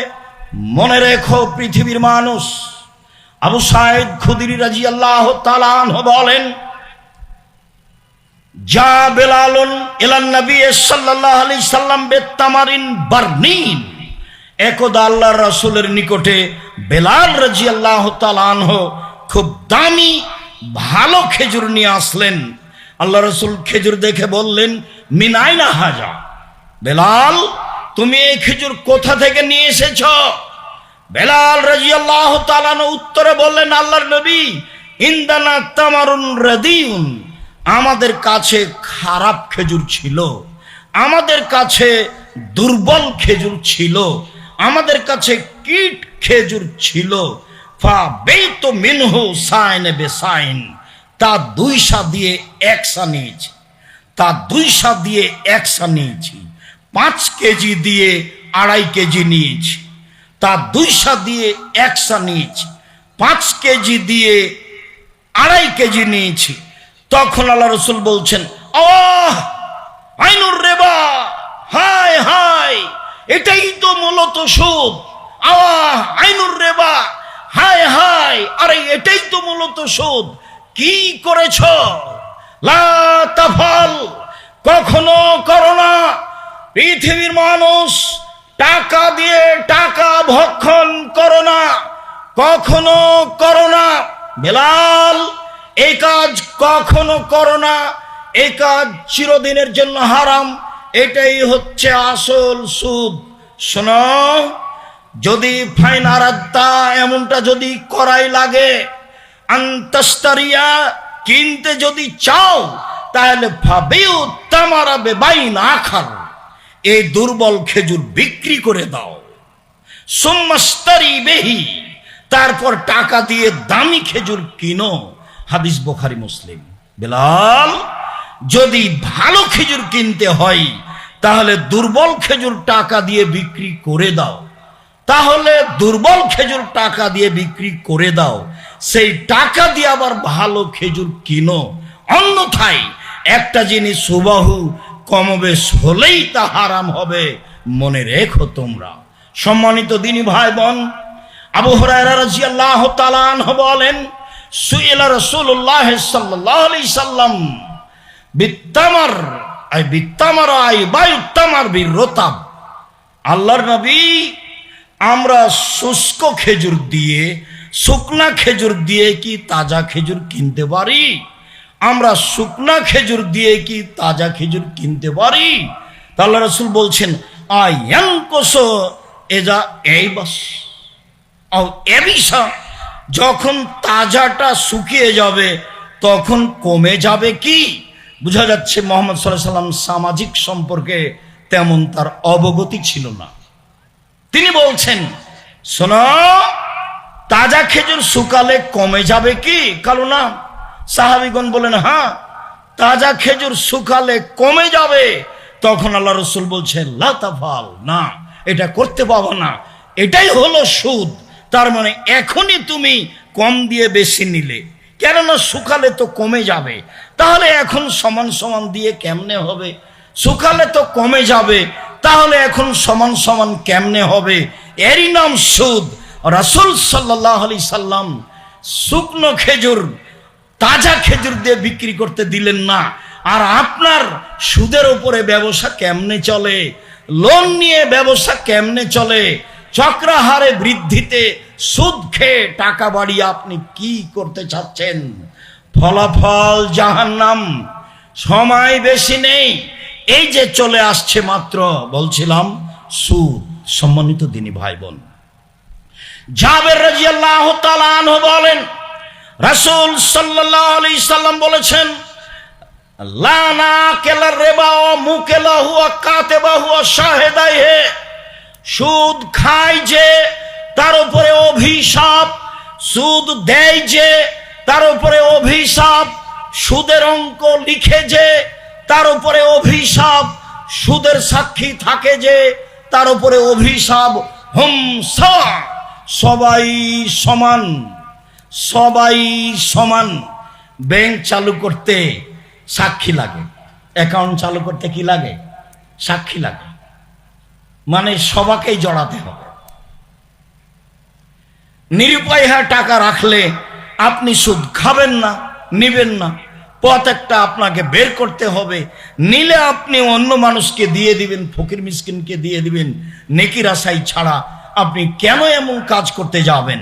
মনে রেখো পৃথিবীর মানুষ, আবু সাঈদ খুদরি রাদিয়াল্লাহু তাআলা আনহু বলেন, যা বেলালুন ইলান নবী সাল্লাল্লাহু আলাইহি সাল্লাম বিতামারিন বারনিন। একদা আল্লাহর রাসূলের নিকটে বেলাল রাদিয়াল্লাহু তাআলা আনহু খুব দামি ভালো খেজুর নিয়ে আসলেন। আল্লাহ রাসূল খেজুর দেখে বললেন, মিন আইনা হাজা? বেলাল, তুমি এই খেজুর কোথা থেকে নিয়ে এসেছো? বেলাল রাদিয়াল্লাহু তাআলা আনহু উত্তরে বললেন, আল্লাহর নবী, ইনদানা তামারুন রাদিউন, আমাদের কাছে খারাপ খেজুর ছিল, আমাদের কাছে দুর্বল খেজুর ছিল, আমাদের কাছে কীট খেজুর ছিল। ফা বেইতু মিনহু সাইন বেসাইন, তা 2 সা দিয়ে 1 সা নিয়েছি, তা 2 সা দিয়ে 1 সা নিয়েছি। 5 কেজি দিয়ে 2.5 কেজি নিয়েছি, তা 2 সা দিয়ে 1 সা নিয়েছি। 5 কেজি দিয়ে 2.5 কেজি নিয়েছি। তখন আল্লাহ রাসূল বলছেন, আহ আইনুর রিবা, হায় হায়, এটাই তো মূলত সুদ। আহ আইনুর রিবা, হায় হায়, আরে এটাই তো মূলত সুদ। কি করেছ? লা তাফাল, কখনো করো না। পৃথিবীর মানুষ, টাকা দিয়ে টাকা ভক্ষণ করো না, কখনো করো না। বেলাল, এই কাজ কখনো করো না, এই কাজ চিরদিনের জন্য হারাম। এটাই হচ্ছে আসল সুদ। শোনো, যদি ফাইন আরাদ্দা, এমনটা যদি করাই লাগে, আন্তাস্তারিয়া, কিনতে যদি চাও, তাহলে ফাবিউ তামারা বেবাইন আখার, এই দুর্বল খেজুর বিক্রি করে দাও। সুম্মাস্তারি বেহি, তারপর টাকা দিয়ে দামি খেজুর কিনো। হাদিস বুখারী মুসলিম। বেলাল, যদি ভালো খেজুর কিনতে হয় তাহলে দুর্বল খেজুর টাকা দিয়ে বিক্রি করে দাও, তাহলে দুর্বল খেজুর টাকা দিয়ে বিক্রি করে দাও, সেই টাকা দিয়ে আবার ভালো খেজুর কিনো। অন্যথায় একটা জিনিস সুবাহু কমবেশ হলেই তা হারাম হবে, মনে রেখো তোমরা। সম্মানিত দিনী ভাই বোন, আবু হুরায়রা রাদিয়াল্লাহু তাআলা আনহু বলেন, সুইলা রাসূলুল্লাহ সাল্লাল্লাহু আলাইহি সাল্লাম বিত্তামার বায়ুত্তামার বিরতাব। আল্লাহর নবী, আমরা শুষ্ক খেজুর দিয়ে, শুকনা খেজুর দিয়ে কি তাজা খেজুর কিনতে পারি? আমরা শুকনা খেজুর দিয়ে কি তাজা খেজুর কিনতে পারি? আল্লাহ রাসূল বলছেন, আয়ানকুসু এজা এইবাস আও এবিসা, যখন তাজাটা শুকিয়ে যাবে তখন কমে যাবে কি? বোঝা যাচ্ছে মুহাম্মদ সাল্লাল্লাহু আলাইহি সাল্লাম সামাজিক সম্পর্কে তেমন তার অবগতি ছিল না। তিনি বলছেন, শোনো, তাজা খেজুর শুকালে কমে যাবে কি? কালো না। সাহাবীগণ বলেন, হ্যাঁ, তাজা খেজুর শুকালে কমে যাবে। তখন আল্লাহ রাসূল বলছেন, লা তাফাল, না, এটা করতে পাবো না, এটাই হলো সুদ। তার মানে এখনই তুমি কম দিয়ে বেশি নিলে, কেননা শুকালে তো কমে যাবে, তাহলে এখন সমান সমান দিয়ে কেমনে হবে? শুকালে তো কমে যাবে, তাহলে এখন সমান সমান কেমনে হবে? এরই নাম সুদ। রাসূল সাল্লাল্লাহু আলাইহি সাল্লাম শুকনো খেজুর তাজা খেজুর দিয়ে বিক্রি করতে দিলেন না। আর আপনার সুদের উপরে ব্যবসা কেমনে চলে? লোন নিয়ে ব্যবসা কেমনে চলে? চক্রাহারে বৃদ্ধিতে সুদ খেয়ে টাকা বাড়িয়ে আপনি কি করতে চাচ্ছেন? ফলাফল জাহান্নাম। সময় বেশি নেই, এই যে চলে আসছে মাত্র, বলছিলাম সুদ। সম্মানিত দিনী ভাই বোন, জাবের রাদিয়াল্লাহু তাআলা আনহু বলেন, রাসূল সাল্লাল্লাহু আলাইহি সাল্লাম বলেছেন, লা নাকিলা রিবা ওয়া মুকিলাহু ওয়া কাতিবাহু ওয়া শাহিদাইহি, সুদ খায় যে তার উপরে অভিশাপ, সুদ দেয় যে তার উপরে অভিশাপ, সুদের অঙ্ক লিখে যে তার উপরে অভিশাপ, সুদের সাক্ষী থাকে যে তার উপরে অভিশাপ। হুম সা, সবাই সমান, সবাই সমান। ব্যাংক চালু করতে সাক্ষী লাগে, অ্যাকাউন্ট চালু করতে কি লাগে? সাক্ষী লাগে। মানে সবাইকেই জড়াতে হবে। নিরুপায় হয়ে টাকা রাখলে আপনি সুদ খাবেন না, নিবেন না, পথ একটা আপনাকে বের করতে হবে। নিলে আপনি অন্য মানুষকে দিয়ে দিবেন, ফকির মিসকিনকে দিয়ে দিবেন, নেকির আশাই ছাড়া আপনি কেন এমন কাজ করতে যাবেন?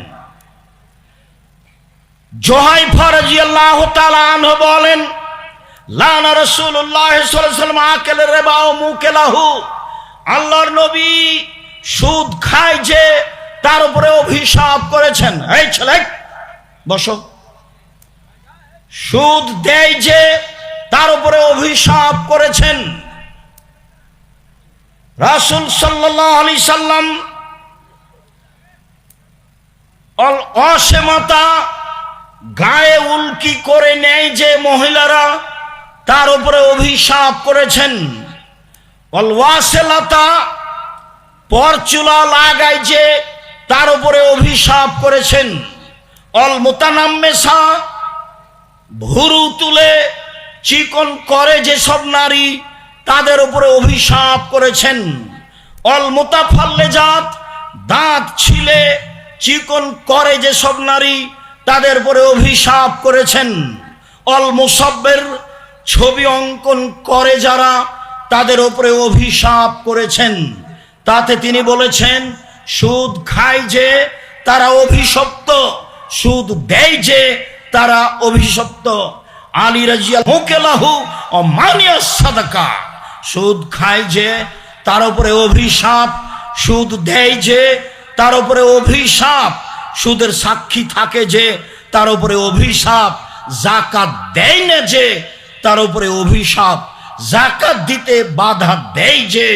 জুহাইফা রাদিয়াল্লাহু তাআলা আনহু বলেন, লানা রাসূলুল্লাহ সাল্লাল্লাহু আলাইহি ওয়াসাল্লাম আকাল রিবা ওয়া মুকিলাহু, আল্লাহর নবী সুদ খায় যে তার উপরে অভিশাপ করেছেন। এই ছেলে বসো। সুদ দেয় যে তার উপরে অভিশাপ করেছেন। রাসূল সাল্লাল্লাহু আলাইহি সাল্লাম অসীমতা গায়ে উল্কি করে নেয় যে মহিলারা, তার উপরে অভিশাপ করেছেন। অলওয়াসিলাতা, পরচুলা লাগায় যে তার উপরে অভিশাপ করেছেন। অল মুতানাম্মেসা, ভুরু তুলে চিকন করে যেসব নারী, তাদের উপরে অভিশাপ করেছেন। অল মুতাফাল্লেজাত, দাঁত ছিলে চিকন করে যেসব নারী, তাদের উপরে অভিশাপ করেছেন। অল মুসাব্বির, ছবি অঙ্কন করে যারা, তাদের উপরে অভিশাপ করেছেন। তাতে তিনি বলেছেন, সুদ খায় যে তারা অভিশপ্ত, সুদ দেয় যে তারা অভিশপ্ত। আলী রাদিয়াল্লাহু মুকিলাহু ও মানিয়া সাদাকা, সুদ খায় যে তার উপরে অভিশাপ, সুদ দেয় যে তার উপরে অভিশাপ, সুদের সাক্ষী থাকে যে তার উপরে অভিশাপ, যাকাত দেয় না যে তার উপরে অভিশাপ, যাকাত দিতে বাধা দেয় যে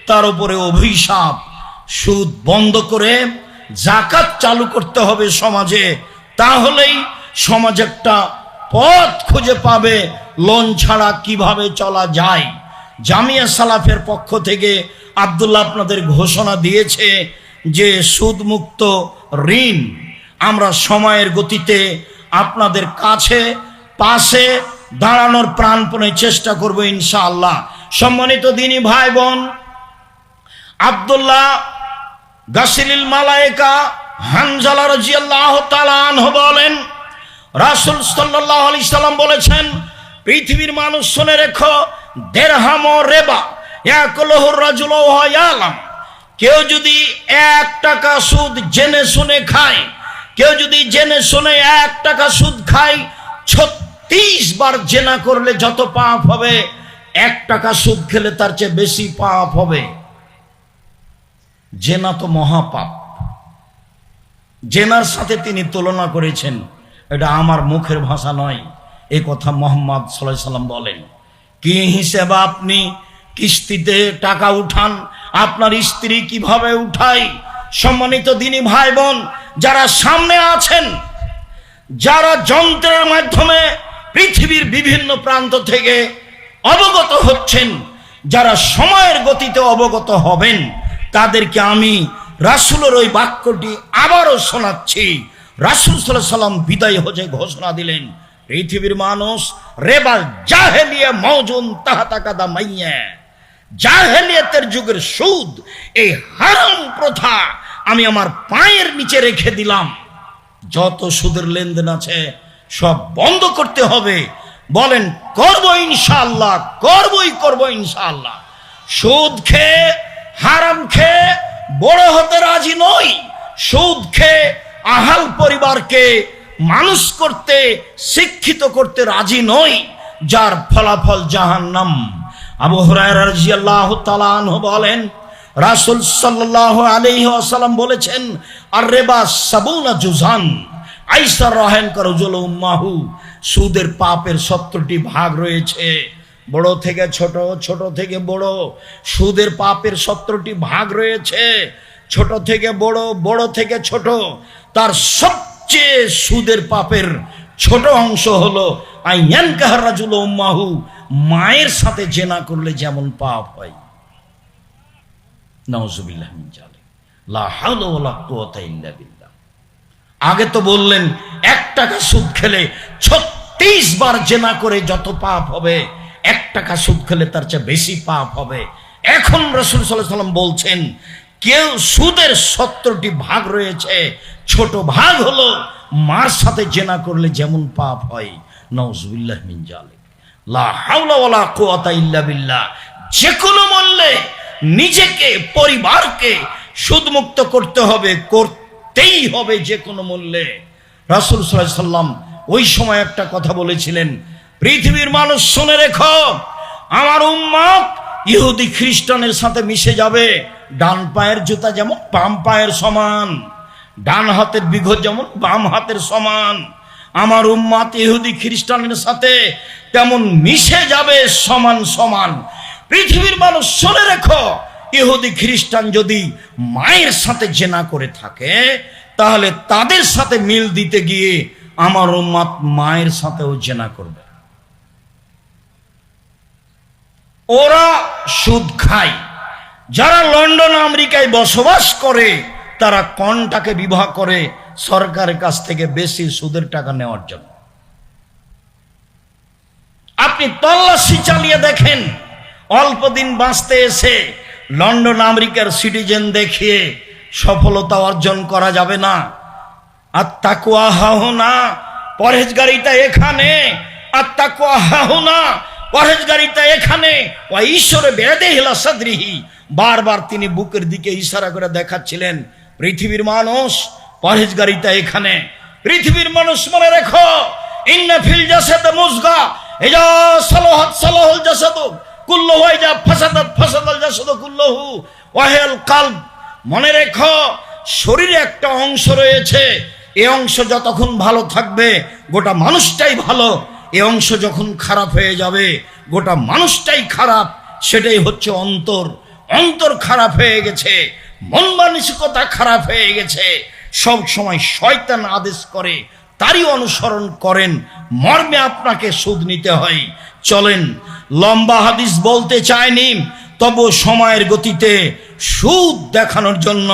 তার উপরে অভিশাপ। সুদ বন্ধ করে যাকাত চালু করতে হবে সমাজে, তাহলেই সমাজ একটা পথ খুঁজে পাবে লোন ছাড়া কিভাবে চলা যায়। জামিয়া সালাফের পক্ষ থেকে আব্দুল্লাহ আপনাদের ঘোষণা দিয়েছে যে সুদমুক্ত ঋণ আমরা সময়ের গতিতে আপনাদের কাছে পাশে দাঁড়ানোর প্রাণপণে চেষ্টা করব ইনশাআল্লাহ। সম্মানিত দিনী ভাই বোন, আব্দুল্লাহ গাসিলিল মালায়েকা হানজালা রাদিয়াল্লাহু তাআলা আনহু বলেন, রাসূল সাল্লাল্লাহু আলাইহি সাল্লাম বলেছেন, পৃথিবীর মানুষ শুনে রেখো, দিরহাম ও রিবা ইয়াকুলুহু রাজুলু ওয়া ইয়ালাম। কেউ যদি 1 টাকা সুদ জেনে শুনে খায়, কেউ যদি জেনে শুনে 1 টাকা সুদ খায়, 36 বার জেনা করলে যত পাপ হবে, 1 টাকা সুদ খেলে তার চেয়ে বেশি পাপ হবে। জেনা তো মহাপাপ। জেনার সাথে তিনি তুলনা করেছেন, এটা আমার মুখের ভাষা নয়, এ কথা মুহাম্মদ সাল্লাল্লাহু আলাইহি সাল্লাম বলেন। কি হিসেবে আপনি কিস্তিতে টাকা উঠান, আপনার স্ত্রী কিভাবে উঠায়? সম্মানিত দিনী ভাই বোন, যারা সামনে আছেন, যারা যন্ত্রের মাধ্যমে পৃথিবীর বিভিন্ন প্রান্ত থেকে অবগত হচ্ছেন, যারা সময়ের গতিতে অবগত হবেন, তাদেরকে আমি রাসূলের ওই বাক্যটি আবারও শোনাচ্ছি। রাসূল সাল্লাল্লাহু আলাইহি সাল্লাম বিদায় হজে ঘোষণা দিলেন, পৃথিবীর মানুষ রেবা জাহেলিয়া মওজুন তাহতা কাদামাইয়া, জাহেলিয়াতের যুগের সুদ, এই হারাম প্রথা আমি আমার পায়ের নিচে রেখে দিলাম। যত সুদের লেনদেন আছে সব বন্ধ করতে হবে। বলেন করব ইনশাআল্লাহ, করব ইনশাআল্লাহ। সুদ খেয়ে, হারাম খেয়ে বড় হতে রাজি নই। সুদ খেয়ে আহাল পরিবারকে মানুষ করতে, শিক্ষিত করতে রাজি নই, যার ফলাফল জাহান্নাম। আবু হুরায়রা রাদিয়াল্লাহু তাআলা আনহু বলেন, রাসূল সাল্লাল্লাহু আলাইহি ওয়াসাল্লাম বলেছেন, আর রিবা সাবুনা জুজান আইসার রাহেন কারজুল উম্মাহু। সুদের পাপের 70টি ভাগ রয়েছে, বড় থেকে ছোট, ছোট থেকে বড়। সুদের পাপের 70টি ভাগ রয়েছে, ছোট থেকে বড়, বড় থেকে ছোট। তার সবচেয়ে সুদের পাপের ছোট অংশ হলো আইয়ান কাহার রাজুল উম্মাহু, মায়ের সাথে জেনা করলে যেমন পাপ হয়। নাউজুবিল্লাহ মিন যালিক, লা হাওলা ওয়ালা কুওয়াতা ইল্লা বিল্লাহ। আগে তো বললেন 1 টাকা সুদ খেলে 36 বার জেনা করে যত পাপ হবে, 1 টাকা সুদ খেলে তার চেয়ে বেশি পাপ হবে। এখন রাসূল সাল্লাল্লাহু আলাইহি সাল্লাম বলছেন, কেউ সুদের 70টি ভাগ রয়েছে, ছোট ভাগ হলো মার সাথে জেনা করলে যেমন পাপ হয়। নাউজুবিল্লাহ মিন যালিক, লা হাওলা ওয়ালা কুওয়াতা ইল্লা বিল্লাহ। যে কোনো মূল্যে নিজেকে, পরিবারকে সুদমুক্ত করতে হবে, করতেই হবে যে কোনো মূল্যে। রাসূল সাল্লাল্লাহু আলাইহি সাল্লাম ওই সময় একটা কথা বলেছিলেন, পৃথিবীর মানুষ শুনে রেখো, আমার উম্মত ইহুদি খ্রিস্টানের সাথে মিশে যাবে। ডান পায়ের জুতা যেমন বাম পায়ের সমান, ডান হাতের বিঘত যেমন বাম হাতের সমান, আমার উম্মত ইহুদি খ্রিস্টানের সাথে তেমন মিশে যাবে সমান সমান। পৃথিবীর মানুষ শুনে রেখো, ইহুদি খ্রিস্টান যদি মায়ের সাথে জেনা করে থাকে, তাহলে তাদের সাথে মিল দিতে গিয়ে আমার উম্মত মায়ের সাথেও জেনা করবে। ওরা সুদ খায়। যারা লন্ডন আমেরিকায় বসবাস করে, তারা কন্টাকে বিবাহ করে সরকারের কাছ থেকে বেশি সুদের টাকা নেওয়ার জন্য। আপনি তল্লাশি চালিয়ে দেখেন, অল্প দিন বাঁচতে এসে লন্ডন আমেরিকার সিটিজেন দেখিয়ে সফলতা অর্জন করা যাবে না। আত্তাকুয়া হাহুনা, পরহেজগারিতা এখানে। আত্তাকুয়া হাহুনা, পরহেজগারিতা এখানে। ওয়া ঈশ্বরে বেদেহিলা সাদরিহি, বারবার তিনি বুকের দিকে ইশারা করে দেখাচ্ছিলেন, পৃথিবীর মানুষ পরহেজগারিতা এখানে। পৃথিবীর মানুষ মনে রেখো, ইন্না ফিল জাসাদ মুজগা ইজা সালাহাত সালাহুল জাসাদু কুল্লুহু ইজা ফাসাদাত ফাসাদাল জাসাদু কুল্লুহু ওয়া হিয়াল কলব। মনে রেখো, শরীরে একটা অংশ রয়েছে, এই অংশ যতক্ষণ ভালো থাকবে গোটা মানুষটাই ভালো। এই অংশ যখন খারাপ হয়ে যাবে গোটা মানুষটাই খারাপ। সেটাই হচ্ছে অন্তর। অন্তর খারাপ হয়ে গেছে, মন মানসিকতা খারাপ হয়ে গেছে, সব সময় শয়তান আদেশ করে তারই অনুসরণ করেন, মর্মে আপনাকে সুদ নিতে হয়। চলেন, লম্বা হাদিস বলতে চাইনি, তবু সময়ের গতিতে সুদ দেখানোর জন্য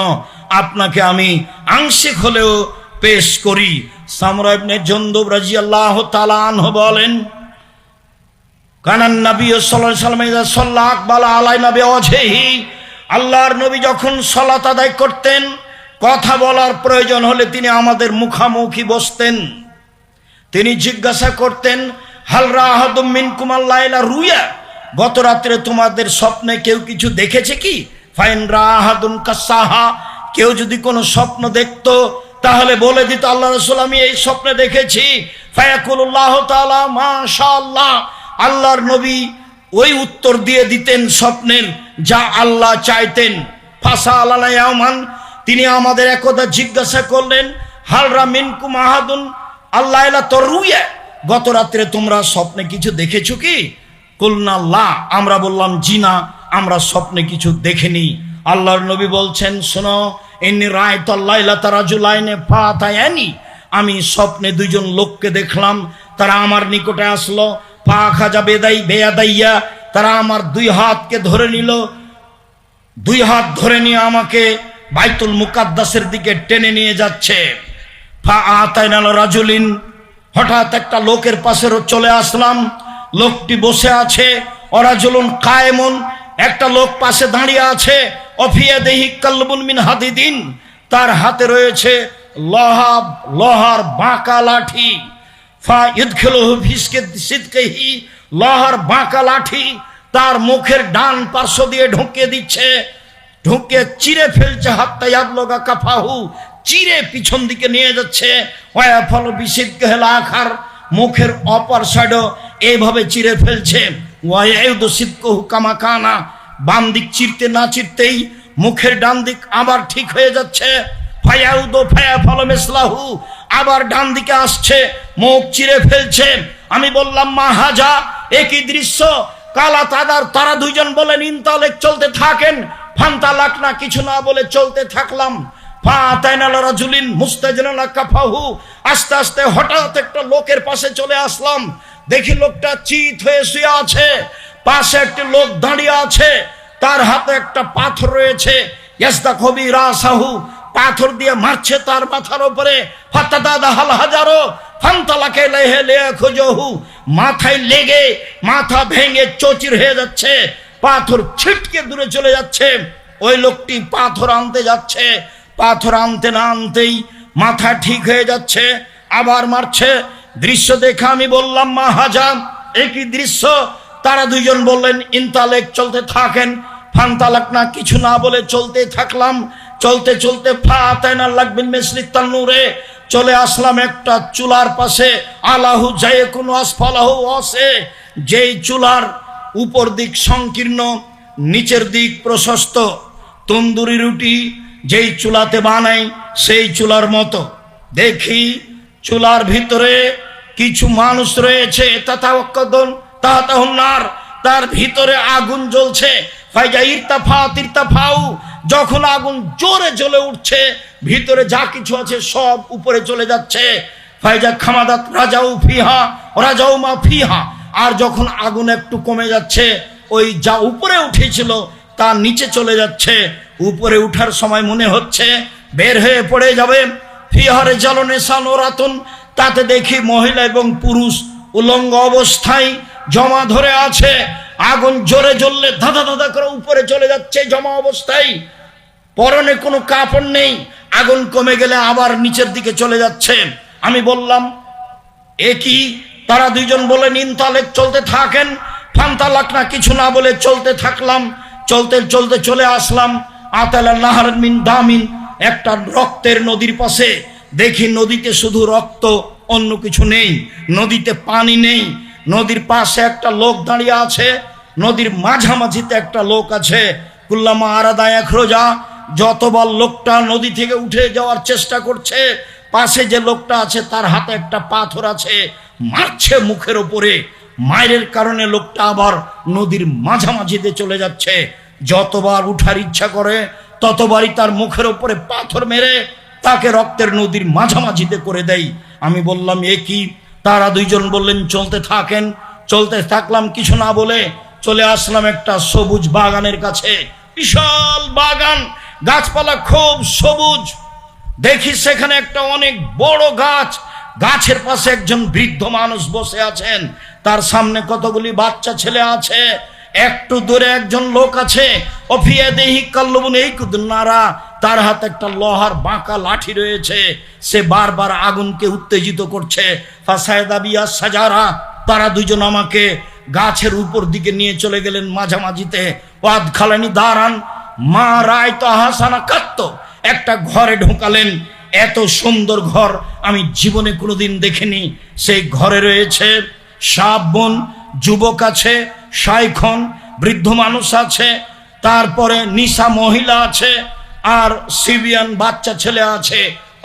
আপনাকে আমি আংশিক হলেও পেশ করি। সামরা ইবনে জুনদুব রাদিয়াল্লাহু তাআলা আনহু বলেন, কানান নবী সাল্লাল্লাহু আলাইহি ওয়াসাল্লাম ইযা সাল্লা আকবালা আলাইনা বিওয়াজহিহি, আল্লাহর নবী যখন সালাত আদায় করতেন, কথা বলার প্রয়োজন হলে তিনি আমাদের মুখামুখি বসতেন। তিনি জিজ্ঞাসা করতেন, হাল রাআহাদুম মিনকুম আল-লাইলা রুয়া, গত রাত্রে তোমাদের স্বপ্নে কেউ কিছু দেখেছে কি? ফাইন রাআহাদুন কাসাহা, কেউ যদি কোনো স্বপ্ন দেখতো তাহলে বলে দিত, আল্লাহ রাসূল আমি এই স্বপ্নে দেখেছি। ফায়াকুলুল্লাহু তাআলা মাশাআল্লাহ, আল্লাহর নবী ওই উত্তর দিয়ে দিতেন স্বপ্নের যা আল্লাহ চাইতেন। ফাসা আলানা ইয়ামান, তিনি আমাদের একদা জিজ্ঞাসা করলেন, হালরা মিনকুম আহাদুন আল্লাইলা তরুয়া, গত রাত্রে তোমরা স্বপ্নে কিছু দেখেছো কি? কুলনা লা, আমরা বললাম জি না, আমরা স্বপ্নে কিছু দেখিনি। আল্লাহর নবী বলছেন, শোনো, ইন্নী রাআইতু লাইলাতা রাজুলাইনি ফাতায়ানি, আমি স্বপ্নে দুইজন লোককে দেখলাম, তারা আমার নিকটে আসলো। ফাখাজা বেয়াদাইয়া, তারা আমার দুই হাতকে ধরে নিল, দুই হাত ধরে নিয়ে আমাকে বাইতুল মুকাদ্দাসের দিকে টেনে নিয়ে যাচ্ছে। ফাআতাইনাল রাজুলিন, হঠাৎ একটা লোকের পাশে চলে আসলাম, লোকটি বসে আছে। ওরাজুলুন কায়েমুন, একটা লোক পাশে দাঁড়িয়ে আছে। অফিয়াদিহি কালবুন মিন হাদিদিন, তার হাতে রয়েছে লোহার বাঁকা লাঠি। ফা ইদখিলুহু ফি সিদকিহি, লোহার বাঁকা লাঠি তার মুখের ডান পার্শ্ব দিয়ে ঢুকিয়ে দিচ্ছে, ঢুকে চিরে ফেলছে। হাত্তা ইয়াবলুগা কাফাহু, চিরে পিছন দিকে নিয়ে যাচ্ছে। ওয়া ফল বিসিদকিহিল আখার, মুখের অপর সাইডও এইভাবে চিরে ফেলছে। ওয়া ইয়াউদু সিদকুহু কামা কানা, বাম দিক চিরতে না চিরতেই মুখের ডান দিক আবার ঠিক হয়ে যাচ্ছে। ফায়াউদু ফায়াফালু মিসলাহু, আবার ডান দিকে আসছে, মুখ চিরে ফেলছে। আমি বললাম, মা হাজা, একই দৃশ্য। কালা তাদার, তারা দুইজন বলেন, ইনতালেক, চলতে থাকেন। ফান্তালাক না, কিছু না বলে চলতে থাকলাম। ফাতাইনাল রাজুলিন মুস্তাজিনাল কাফাহু, আস্তে আস্তে হঠাৎ একটা লোকের পাশে চলে আসলাম। দেখি লোকটা চিত হয়ে শুয়ে আছে, পাশে একটি লোক দাঁড়িয়ে আছে, তার হাতে একটা পাথর রয়েছে। ইয়াসদা কবি রাসাহু, পাথর দিয়ে মারছে তার মাথার উপরে। ফাতাদাদা হাল হাজারো ফান্তালাকে লেহে লেয়া খুজহু, মাথায় লেগে মাথা ভেঙে চৌচির হয়ে যাচ্ছে, পাথর ছিটকে দূরে চলে যাচ্ছে। ওই লোকটি পাথর আনতে যাচ্ছে, পাথর আনতে না আনতেই মাথা ঠিক হয়ে যাচ্ছে, আবার মারছে। দৃশ্য দেখে আমি বললাম, মা হাজা, একই দৃশ্য। তারা দুইজন বললেন, ইনতালেক, চলতে থাকেন। ফান্তালাক না, কিছু না বলে চলতে থাকলাম। চলতে চলতে ফাতাইনাল লাগবিন মিসলিত তান্নুরে, চলে আসলাম একটা চুলার পাশে। আলাহু জায়কুন আসফালাহু ওয়াসে, যেই চুলার উপর দিক সংকীর্ণ, নিচের দিক প্রশস্ত। তন্দুরি রুটি যেই চুলাতে বানাই সেই চুলার মতো। দেখি চুলার ভিতরে কিছু মানুষ রয়েছে, তাতাহুন্নার, তার ভিতরে আগুন জ্বলছে। ফাইজা ইরতাফাউ, যখন আগুন জোরে জ্বলে উঠছে, ভিতরে যা কিছু আছে সব উপরে চলে যাচ্ছে। ফাইজা খামাদাত রাজাউ ফিহা রাজাউ মা ফিহা, আর যখন আগুন একটু কমে যাচ্ছে, ওই যা উপরে উঠেছিল তা নিচে চলে যাচ্ছে। উপরে উঠার সময় মনে হচ্ছে বের হয়ে পড়ে যাবে। ফিহারে জ্বালনে সানোরাতুন, তাতে দেখি মহিলা এবং পুরুষ উলঙ্গ অবস্থায় জমা ধরে আছে। আগুন জোরে জ্বললে ধাঁধা ধাঁধা করে উপরে চলে যাচ্ছে জমা অবস্থায়। পরনে কোনো কাপড় নেই, আগুন কমে গেলে আবার নিচের দিকে চলে যাচ্ছে। আমি বললাম, একই। তারা দুইজন বলে, ইনতালেক, চলতে থাকেন। ফান্তালাক না, কিছু না বলে চলতে থাকলাম। চলতে চলতে চলে আসলাম আতালা নাহার মিন দামিন, একটা রক্তের নদীর পাশে। দেখি নদীতে শুধু রক্ত, অন্য কিছু নেই, নদীতে পানি নেই। নদীর পাশে একটা লোক দাঁড়িয়ে আছে, নদীর মাঝামাঝিতে একটা লোক আছে। কুল্লামা আরাদা একরোজা, যতবার লোকটা নদী থেকে উঠে যাওয়ার চেষ্টা করছে, পাশে যে লোকটা আছে তার হাতে একটা পাথর আছে, মারছে মুখের ওপরে। মায়ের কারণে লোকটা আবার নদীর মাঝামাঝিতে চলে যাচ্ছে। যতবার উঠার ইচ্ছা করে ততবারই তার মুখের উপরে পাথর মেরে তাকে রক্তের নদীর মাঝামাঝিতে করে দেয়। আমি বললাম এ কি? তারা দুইজন বললেন চলতে থাকেন। চলতে থাকলাম, কিছু না বলে চলে আসলাম একটা সবুজ বাগানের কাছে। বিশাল বাগান, গাছপালা খুব সবুজ। দেখি সেখানে একটা অনেক বড় গাছ, গাছের পাশে একজন বৃদ্ধ মানুষ বসে আছেন, তার সামনে কতগুলি বাচ্চা ছেলে আছে। একটু দূরে একজন লোক আছে, অফিয়াদেহি কাল্লবুন এই কুদনারা, তার হাতে একটা লোহার বাঁকা লাঠি রয়েছে। সে বারবার আগুনকে উত্তেজিত করছে। ফাসায়দাবিয়া সাজারা, তারা দুজন আমাকে গাছের উপর দিকে নিয়ে চলে গেলেন মাঝামাঝিতে। ওয়াদ খালানি দাঁড়ান মা রায় তো হাসানা কাত্ত, একটা ঘরে ঢোকালেন। এত সুন্দর ঘর আমি জীবনে কোনোদিন দেখিনি। সেই ঘরে রয়েছে সাব বোন, যুবক আছে, শাইখন বৃদ্ধ মানুষ আছে, তারপরে নিশা মহিলা আছে, আর সিবিয়ান বাচ্চা ছেলে আছে,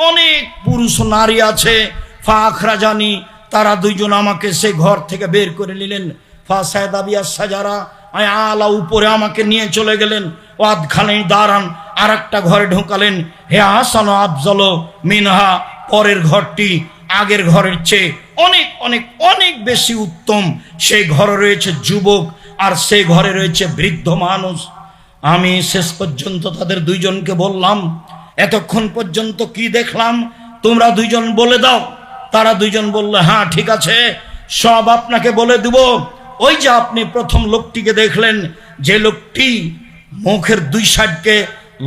অনেক পুরুষ নারী আছে। ফাখরা জানি, তারা দুইজন আমাকে সেই ঘর থেকে বের করে নিলেন। ফাসায়দাবিয়া সাজারা আলা, উপরে আমাকে নিয়ে চলে গেলেন। ওয়াদ খালেন দাঁড়ান, আর একটা ঘরে ঢোকালেন। হে হাসান আফজল মিনহা, পরের ঘরটি আগের ঘরের চেয়ে অনেক অনেক অনেক বেশি উত্তম। সেই ঘরে রয়েছে যুবক, আর সেই ঘরে রয়েছে বৃদ্ধ মানুষ। আমি শেষ পর্যন্ত তাদের দুইজনকে বললাম, এতক্ষণ পর্যন্ত কি দেখলাম তোমরা দুইজন বলে দাও। তারা দুইজন বলল হ্যাঁ ঠিক আছে, সব আপনাকে বলে দেব। ওই যে আপনি প্রথম লোকটিকে দেখলেন, যে লোকটি মুখের দুই সাইডকে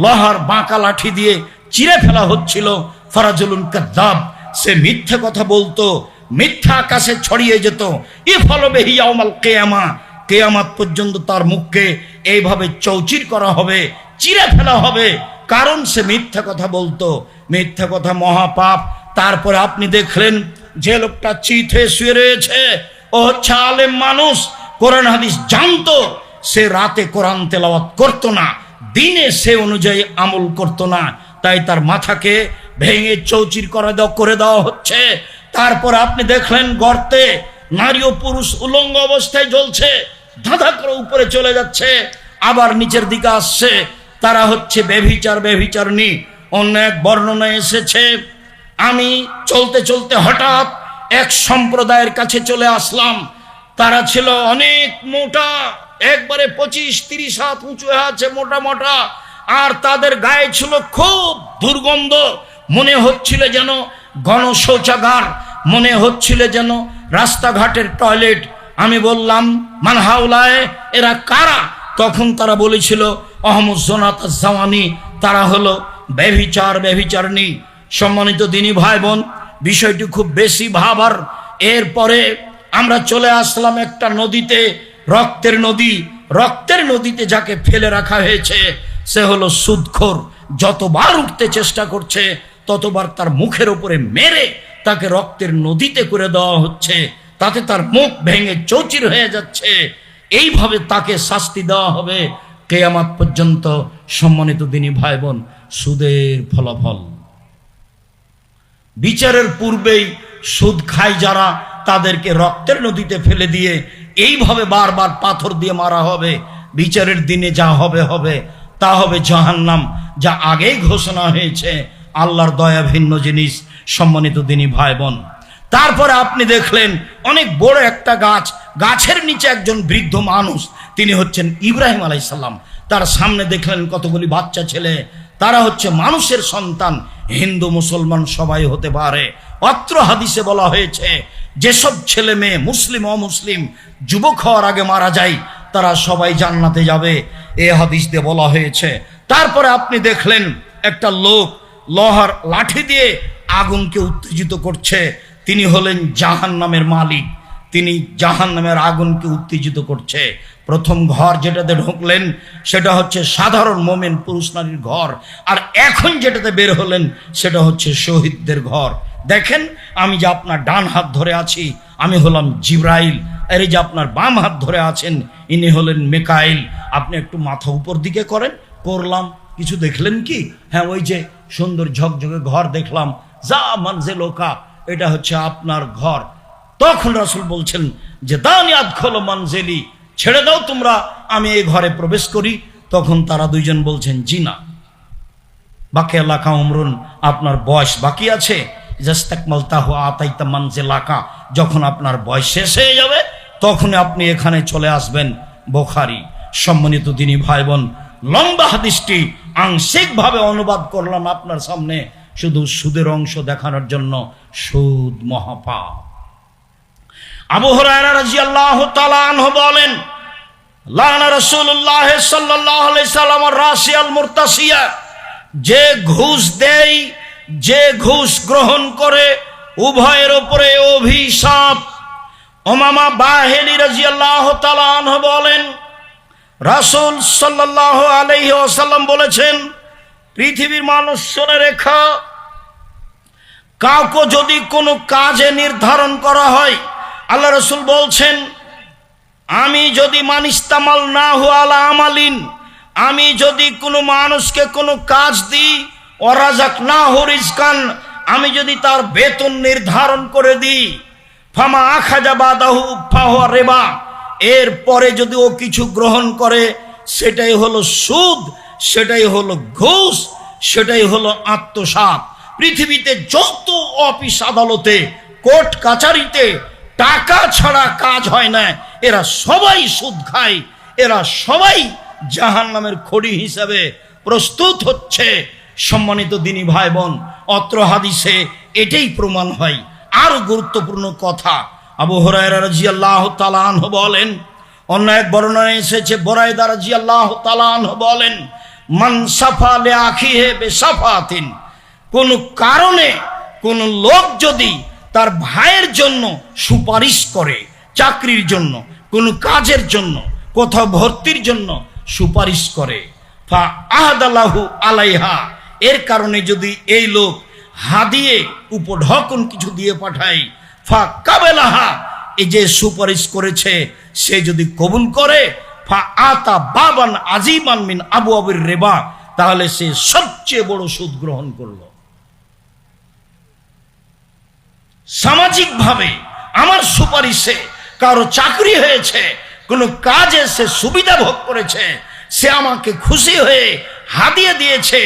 লোহার বাঁকা লাঠি দিয়ে চিরে ফেলা হচ্ছিল, ফারাজুলুন কাদ্দাব, সে মিথ্যা কথা বলতো, মিথ্যা আকাশে ছড়িয়ে যেত। ইফলবে হিয়াউমাল কিয়ামা, কিয়ামত পর্যন্ত তার মুখকে এইভাবে চৌচির করা হবে, চিরে ফেলা হবে, কারণ সে মিথ্যা কথা বলতো। মিথ্যা কথা মহাপাপ। তারপরে আপনি দেখলেন যে লোকটা চিত হয়ে শুয়ে রয়েছে, ও হচ্ছে আলেম মানুষ, কোরআন হাদিস জানতো। সে রাতে কোরআন তেলাওয়াত করতো না, দিনে সে অনুযায়ী আমল করতো না, তাই তার মাথাকে ভেঙে চৌচির করে দেওয়া হচ্ছে। তারপর আপনি দেখলেন গর্তে নারী ও পুরুষ উলঙ্গ অবস্থায় জ্বলছে, ধাঁধা করে উপরে চলে যাচ্ছে, আবার নিচের দিকে আসছে। তারা হচ্ছে বেভিচারণী। অন্য এক বর্ণনায় এসেছে, আমি চলতে চলতে হঠাৎ এক সম্প্রদায়ের কাছে চলে আসলাম। তারা ছিল অনেক মোটা, একবারে 25-30 হাত উঁচু আছে, মোটা মোটা, আর তাদের গায়ে ছিল খুব দুর্গন্ধ। মনে হচ্ছিল যেন গণশৌচাগার, মনে হচ্ছিল যেন রাস্তাঘাটের টয়লেট। আমি বললাম মানহাউলায়, এরা কারা? তখন তারা বলেছিল আহমদ জোনাত জাওয়ানি, তারা হলো ব্যভিচারণী। সম্মানিত দিনী ভাই বোন, বিষয়টি খুব বেশি ভাবার। এরপরে আমরা চলে আসলাম একটা নদীতে, রক্তের নদীতে যাকে ফেলে রাখা হয়েছে সে হলো সুদখোর। যতবার উঠতে চেষ্টা করছে ততবার তার মুখের উপরে মেরে তাকে রক্তের নদীতে করে দেওয়া হচ্ছে, তাতে তার মুখ ভেঙে চৌচির হয়ে যাচ্ছে। এইভাবে তাকে শাস্তি দেওয়া হবে কিয়ামত পর্যন্ত। সম্মানিত দিনী ভাই বোন, সুদের ফলাফল বিচারের পূর্বেই সুদ খায় যারা, তাদেরকে রক্তের নদীতে ফেলে দিয়ে এইভাবে বারবার পাথর দিয়ে মারা হবে। বিচারের দিনে যা হবে তা হবে জাহান্নাম, যা আগেই ঘোষণা হয়েছে। আল্লাহর দয়া ভিন্ন জিনিস। সম্মানিত দিনী ভাই বোন, তারপরে আপনি দেখলেন অনেক বড় একটা গাছ, গাছের নিচে একজন বৃদ্ধ মানুষ, তিনি হচ্ছেন ইব্রাহিম আলাইহিস সালাম। তার সামনে দেখলেন কতগুলি বাচ্চা ছেলে, তারা হচ্ছে মানুষের সন্তান। হিন্দু মুসলমান সবাই হতে পারে। অত্র হাদিসে বলা হয়েছে যেসব ছেলে মেয়ে মুসলিম অমুসলিম যুবক হওয়ার আগে মারা যায় তারা সবাই জান্নাতে যাবে, এ হাদিস দিয়ে বলা হয়েছে। তারপরে আপনি দেখলেন একটা লোক লোহার লাঠি দিয়ে আগুনকে উত্তেজিত করছে, তিনি হলেন জাহান্নামের মালিক, তিনি জাহান্নামের আগুনকে উত্তেজিত করছে। প্রথম ঘর যেটাতে ঢুকলেন সেটা হচ্ছে সাধারণ মোমেন পুরুষ নারীর ঘর, আর এখন যেটাতে বের হলেন সেটা হচ্ছে শহীদদের ঘর। দেখেন, আমি যে আপনার ডান হাত ধরে আছি আমি হলাম জিব্রাইল, আর এই যে আপনার বাম হাত ধরে আছেন ইনি হলেন মিকাইল। আপনি একটু মাথা উপর দিকে করেন, করলাম। কিছু দেখলেন কি? হ্যাঁ, ওই যে সুন্দর ঝকঝকে ঘর দেখলাম, যা মানজে লোকা, এটা হচ্ছে আপনার ঘর। তখন রাসূল বলছেন যে দানি আদখল মানজিলি, ছেড়ে দাও তোমরা, আমি এই ঘরে প্রবেশ করি। তখন তারা দুইজন বলছেন জি না, বাকি এলাকা উমরুন, আপনার বয়স বাকি আছে, জাস্তাকমালতাহু আতাইতা মানজিলাকা, যখন আপনার বয়স শেষ হয়ে যাবে তখন আপনি এখানে চলে আসবেন। বুখারী। সম্মানিত দিনী ভাই বোন, লম্বা হাদিসটি আংশিকভাবে অনুবাদ করলাম আপনার সামনে, শুধু সুদের অংশ দেখানোর জন্য। সুদ মহাপাপ। আবু হুরায়রা রাদিয়াল্লাহু তাআলা আনহু বলেন, লানা রাসূলুল্লাহ সাল্লাল্লাহু আলাইহি সাল্লাম রাশিয়াল মুরতাসিয়া, যে ঘুষ দেয়, যে ঘুষ গ্রহণ করে, উভয়ের উপরে অভিশাপ। উমামা বাহিনী রাদিয়াল্লাহু তাআলা আনহু বলেন, রাসূল সাল্লাল্লাহু আলাইহি ওয়াসাল্লাম বলেছেন, পৃথিবীর মানুষ শুনে রেখো, কাউকে যদি কোনো কাজে নির্ধারণ করা হয়, আল্লাহ রাসূল বলছেন, আমি যদি মানিস্তামাল না হুয়া আলা আমালিন, আমি যদি কোনো মানুষকে কোনো কাজ দিই, ওয়ারাজাক না হু রিজকান, আমি যদি তার বেতন নির্ধারণ করে দিই, ফামা আখাজা বাদাহু ফাহুয়া রিবা, এরপরে যদি ও কিছু গ্রহণ করে, সেটাই হলো সুদ, সেটাই হলো ঘুষ, সেটাই হলো আত্মসাৎ। পৃথিবীতে যত অফিস আদালতে, কোর্ট কাচারিতে টাকা ছাড়া কাজ হয় না, এরা সবাই সুদ খায়, এরা সবাই জাহান্নামের খড়ি হিসাবে প্রস্তুত হচ্ছে। সম্মানিত দিনী ভাই বোন, অত্র হাদিসে এটাই প্রমাণ হয়। আরো গুরুত্বপূর্ণ কথা, আবু হুরায়রা রাদিয়াল্লাহু তাআলা আনহু বলেন, অন্য এক বর্ণনায় এসেছে, বুরায়দা রাদিয়াল্লাহু তাআলা আনহু বলেন, মান সাফা লি আখিহি বিসাফাতিন, কোন কারণে কোন লোক যদি তার ভাইয়ের জন্য সুপারিশ করে, চাকরির জন্য, কোন কাজের জন্য, কোথাও ভর্তির জন্য সুপারিশ করে, ফা আহদালাহু আলাইহা, এর কারণে যদি এই লোক হাদিয়ে উপঢকন কিছু দিয়ে পাঠায়, ফা কাবেলাহা, এই যে সুপারিশ করেছে সে যদি কবুল করে, ফা আতা বাবান আজিমান মিন আবওয়াবির রিবা, তাহলে সে সবচেয়ে বড় সুদ গ্রহণ করলো। সামাজিকভাবে আমার সুপারিশে কারো চাকরি হয়েছে, কোনো কাজে সে সুবিধা ভোগ করেছে, সে আমাকে খুশি হয়ে হাদিয়ে দিয়েছে,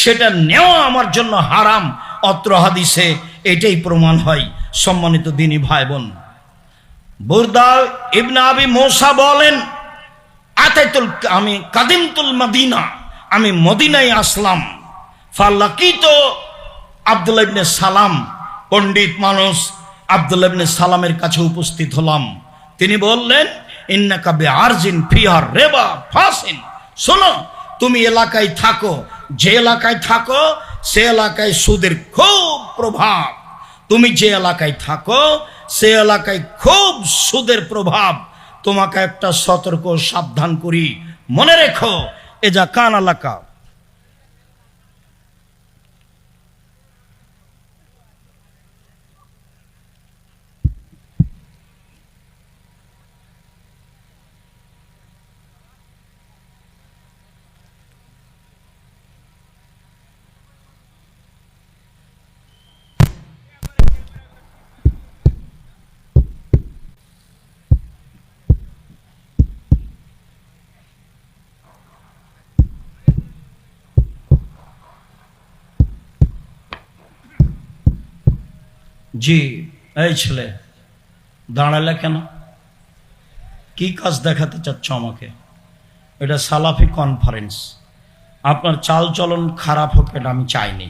সেটা নেওয়া আমার জন্য হারাম। অত্র হাদিসে এটাই প্রমাণ হয়। সম্মানিত দিনী ভাই বোন, বুরদা ইবনে আবি মুসা বলেন, আমি কাদিমতুল মদিনা, আমি মদিনায় আসলাম, ফালাকিতু আব্দুল্লাহ ইবনে সালাম, পণ্ডিত মানুষ, আব্দুল্লাহ ইবনে সালামের কাছে উপস্থিত হলাম। তিনি বললেন, ইন্নাকা বিআরজিন ফিহা রিবা ফাসিন, শোনো, তুমি এলাকায় থাকো, যে এলাকায় থাকো সে এলাকায় সুদের খুব প্রভাব। তুমি যে এলাকায় থাকো সে এলাকায় খুব সুদের প্রভাব। তোমাকে একটা সতর্ক সাবধান করি, মনে রেখো, এ যা কান এলাকা। জি, এই ছেলে দাঁড়ালে কেন? কি কাজ দেখাতে চাচ্ছ আমাকে? এটা সালাফি কনফারেন্স, আপনার চাল চলন খারাপ হোক এটা আমি চাইনি।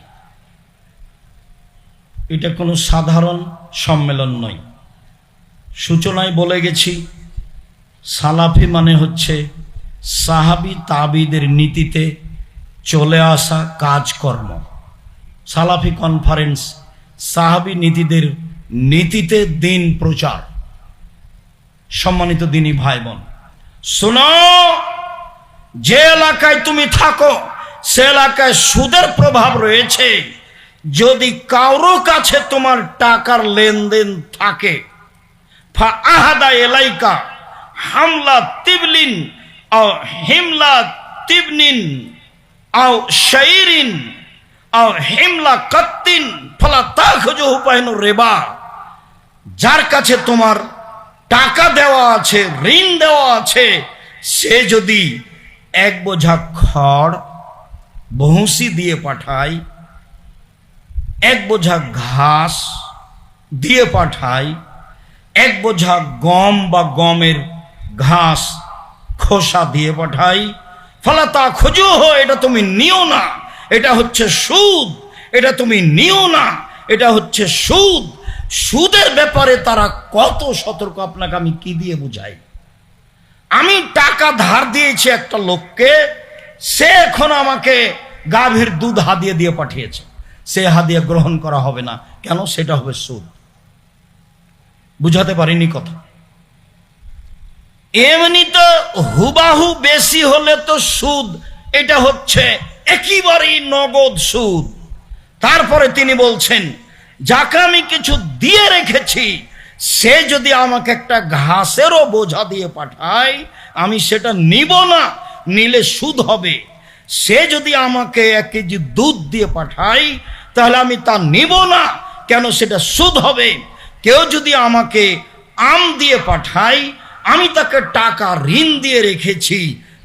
এটা কোনো সাধারণ সম্মেলন নয়। সূচনায় বলে গেছি, সালাফি মানে হচ্ছে সাহাবী তাবিদের নীতিতে চলে আসা কাজকর্ম। সালাফি কনফারেন্স সাহাবী নীতিদের নীতিতে দিন প্রচার। সম্মানিত দিনী ভাই বোন, শোনো, যে এলাকায় তুমি থাকো সে এলাকায় সুদের প্রভাব রয়েছে। যদি কারো কাছে তোমার টাকার লেনদেন থাকে, ফা আহাদা এলাইকা হামলা তিবলিন আও হিমলা তিবনিন আও শাইরিন আও হিমলা কাত্তিন ফালা তাখুজুহু বাইনু রিবা, যার কাছে তোমার টাকা দেওয়া আছে, ঋণ দেওয়া আছে, সে যদি এক বোঝা খড় ভুসি দিয়ে পাঠাই, এক বোঝা ঘাস দিয়ে পাঠাই, এক বোঝা গম বা গমের ঘাস খোসা দিয়ে পাঠাই, ফালাতা খোঁজো, এটা তুমি নিও না, এটা হচ্ছে সুদ, এটা তুমি নিও না, এটা হচ্ছে সুদ। সুদের ব্যাপারে তারা কত সতর্ক আপনাকে আমি কি দিয়ে বুঝাই। আমি টাকা ধার দিয়েছি একটা লোককে, সে এখন আমাকে গাভীর দুধ হাদিয়া দিয়ে পাঠিয়েছে, সে হাদিয়া গ্রহণ করা হবে না, কেন? সেটা হবে সুদ। বুঝাতে পারিনি কথা? এমনি তো হুবাহু বেশি হলে তো সুদ, এটা হচ্ছে একেবারেই নগদ সুদ। তারপরে তিনি বলছেন, যাকে আমি কিছু দিয়ে রেখেছি সে যদি আমাকে একটা ঘাসেরও বোঝা দিয়ে পাঠায়, আমি সেটা নিব না, নিলে সুদ হবে। সে যদি আমাকে 1 কেজি দুধ দিয়ে পাঠায় তাহলে আমি তা নিব না, কেন? সেটা সুদ হবে। কেউ যদি আমাকে আম দিয়ে পাঠায়, আমি তাকে টাকা ঋণ দিয়ে রেখেছি,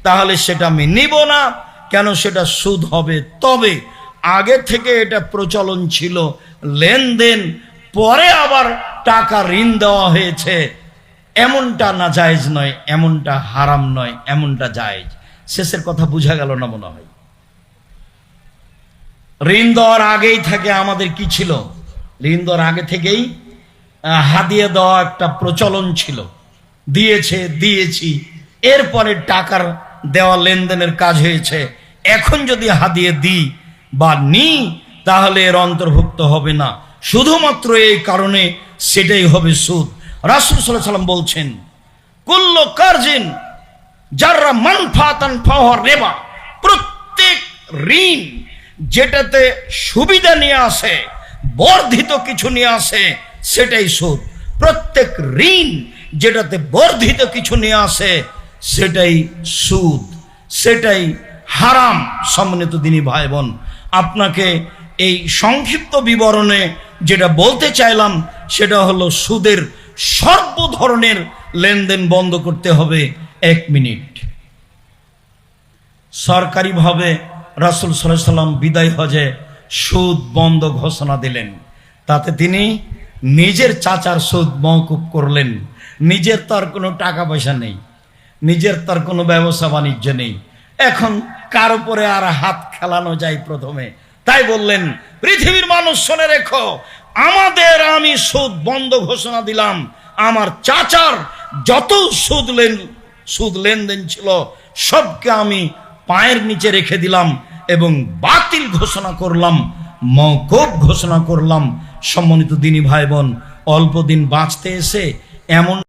তাহলে সেটা আমি নিব না, কেন? সেটা সুদ হবে। তবে আগে থেকে এটা প্রচলন ছিল লেনদেন, পরে আবার টাকা ঋণ দেওয়া হয়েছে, এমনটা না জায়েজ নয়, এমনটা হারাম নয়, এমনটা জায়েজ। শেষের কথা বুঝা গেল না মনে হয়? ঋণ দেওয়ার আগেই থেকে আমাদের কি ছিল? ঋণ দেওয়ার আগে থেকেই হাদিয়া দেওয়া একটা প্রচলন ছিল, দিয়েছি, এরপরে টাকার দেওয়া লেনদেনের কাজ হয়েছে। এখন যদি হাদিয়া দিই বা নিই তাহলে এর অন্তর্ভুক্ত হবে না, শুধুমাত্র এই কারণে সেটাই হবে সুদ। রাসূল সাল্লাল্লাহু আলাইহি ওয়াসাল্লাম বলছেন, কুল্লু কারজিন যাররা মানফাতান ফাহুয়া রিবা, প্রত্যেক ঋণ যেটাতে সুবিধা নিয়ে আসে, বর্ধিত কিছু নিয়ে আসে, সেটাই সুদ। প্রত্যেক ঋণ যেটাতে বর্ধিত কিছু নিয়ে আসে সেটাই সুদ, সেটাই হারাম। সম্মানিত দিনী ভাই বোন, আপনাকে এই সংক্ষিপ্ত বিবরণে যেটা বলতে চাইলাম সেটা হলো সুদের সর্ব ধরনের লেনদেন বন্ধ করতে হবে। 1 মিনিট। সরকারিভাবে রাসূল সাল্লাল্লাহু আলাইহি ওয়াসাল্লাম বিদায় হজে সুদ বন্ধ ঘোষণা দিলেন। তাতে তিনি নিজের চাচার সুদ মওকুফ করলেন। নিজের তার কোনো টাকা পয়সা নেই, নিজের তার কোনো ব্যবসা বাণিজ্য নেই, এখন কার উপরে আর হাত খেলানো যায় প্রথমে। তাই বললেন, পৃথিবীর মানুষ শুনে রেখো, আমি সুদ বন্ধ ঘোষণা দিলাম, আমার চাচার যত সুদ লেনদেন ছিল সবকে আমি পায়ের নিচে রেখে দিলাম এবং বাতিল ঘোষণা করলাম, মওকুফ ঘোষণা করলাম। সম্মানিত দিনী ভাই বোন, অল্প দিন বাঁচতে এসে এমন